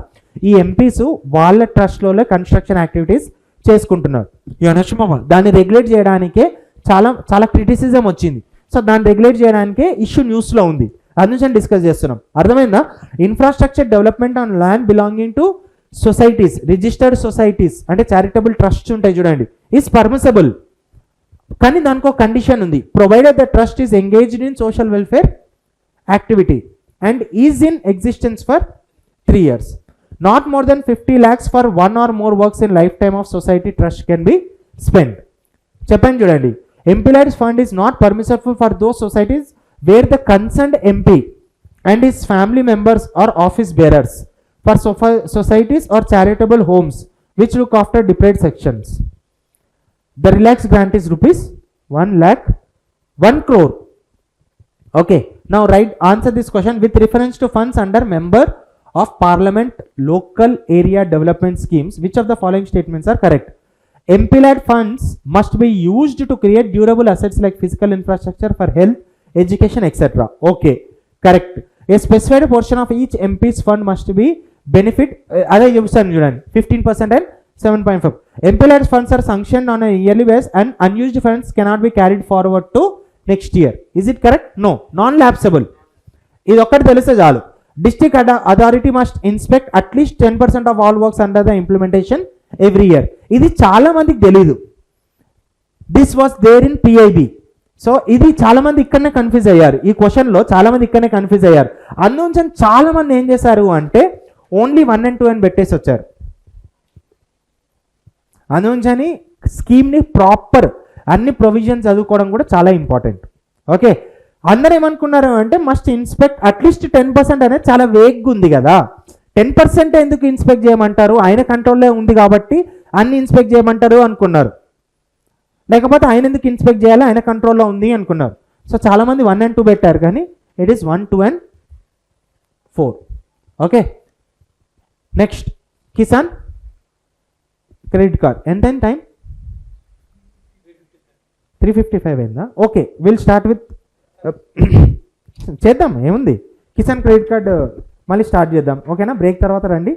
ఈ ఎంపీస్ వాళ్ళ ట్రస్ట్లో construction activities చేసుకుంటున్నారు. దాన్ని రెగ్యులేట్ చేయడానికే చాలా క్రిటిసిజం వచ్చింది. సో దాన్ని రెగ్యులేట్ చేయడానికే ఇష్యూ న్యూస్లో ఉంది, అందుకని డిస్కస్ చేస్తున్నాం. అర్థమైందా? Infrastructure development on land belonging to societies, registered societies అంటే చారిటబుల్ ట్రస్ట్స్ ఉంటాయి చూడండి, ఈజ్ పర్మిసబుల్. కానీ దానికి ఒక కండిషన్ ఉంది, provided the trust is engaged in social welfare activity and is in existence for 3 years. Not more than 50 lakhs for one or more works in lifetime of society trust can be spent. చెప్పండి చూడండి, employers fund is not permissible for those societies where the concerned MP and his family members are office bearers for societies or charitable homes which look after deprived sections. The relaxed grant is rupees 1 crore. Okay, now answer this question with reference to funds under member of parliament local area development schemes. Which of the following statements are correct? MPLAD funds must be used to create durable assets like physical infrastructure for health, education, etc. Okay, correct. A specified portion of each MP's fund must be benefit, అదే చెప్తాను చూడండి, 15% and 7.5. MPLAD funds are sanctioned on a yearly basis and unused funds cannot be carried forward to next year. Is it correct? No. Non-lapsable. ఇది ఒక్కటి తెలిస్తే చాలు. District authority must inspect at least 10% of all works under the implementation every year. ఇది చాలా మందికి తెలీదు. This was there in PIB. So ఇది చాలా మంది ఇక్కడనే కన్ఫ్యూజ్ అయ్యారు, ఈ క్వశ్చన్లో చాలా మంది ఇక్కడనే కన్ఫ్యూజ్ అయ్యారు. అందులో చాలా మంది ఏం చేశారు అంటే ఓన్లీ 1 and 2 అని పెట్టేసి వచ్చారు. అందుకని స్కీమ్ని ప్రాపర్ అన్ని ప్రొవిజన్స్ చదువుకోవడం కూడా చాలా ఇంపార్టెంట్. ఓకే, అందరూ ఏమనుకున్నారు అంటే మస్ట్ ఇన్స్పెక్ట్ అట్లీస్ట్ 10% అనేది చాలా వేగ్గా ఉంది కదా, 10% ఎందుకు ఇన్స్పెక్ట్ చేయమంటారు, ఆయన కంట్రోల్లో ఉంది కాబట్టి అన్ని ఇన్స్పెక్ట్ చేయమంటారు అనుకున్నారు. లేకపోతే ఆయన ఎందుకు ఇన్స్పెక్ట్ చేయాలి, ఆయన కంట్రోల్లో ఉంది అనుకున్నారు. సో చాలామంది 1 and 2 పెట్టారు, కానీ it is 1, 2 and 4. Okay, next Kisan credit card ఎంత టైం 3:55 అయిందా? ఓకే, విల్ స్టార్ట్ విత్ చేద్దాం, ఏముంది, కిసాన్ క్రెడిట్ కార్డ్ మళ్ళీ స్టార్ట్ చేద్దాం. ఓకేనా, బ్రేక్ తర్వాత రండి.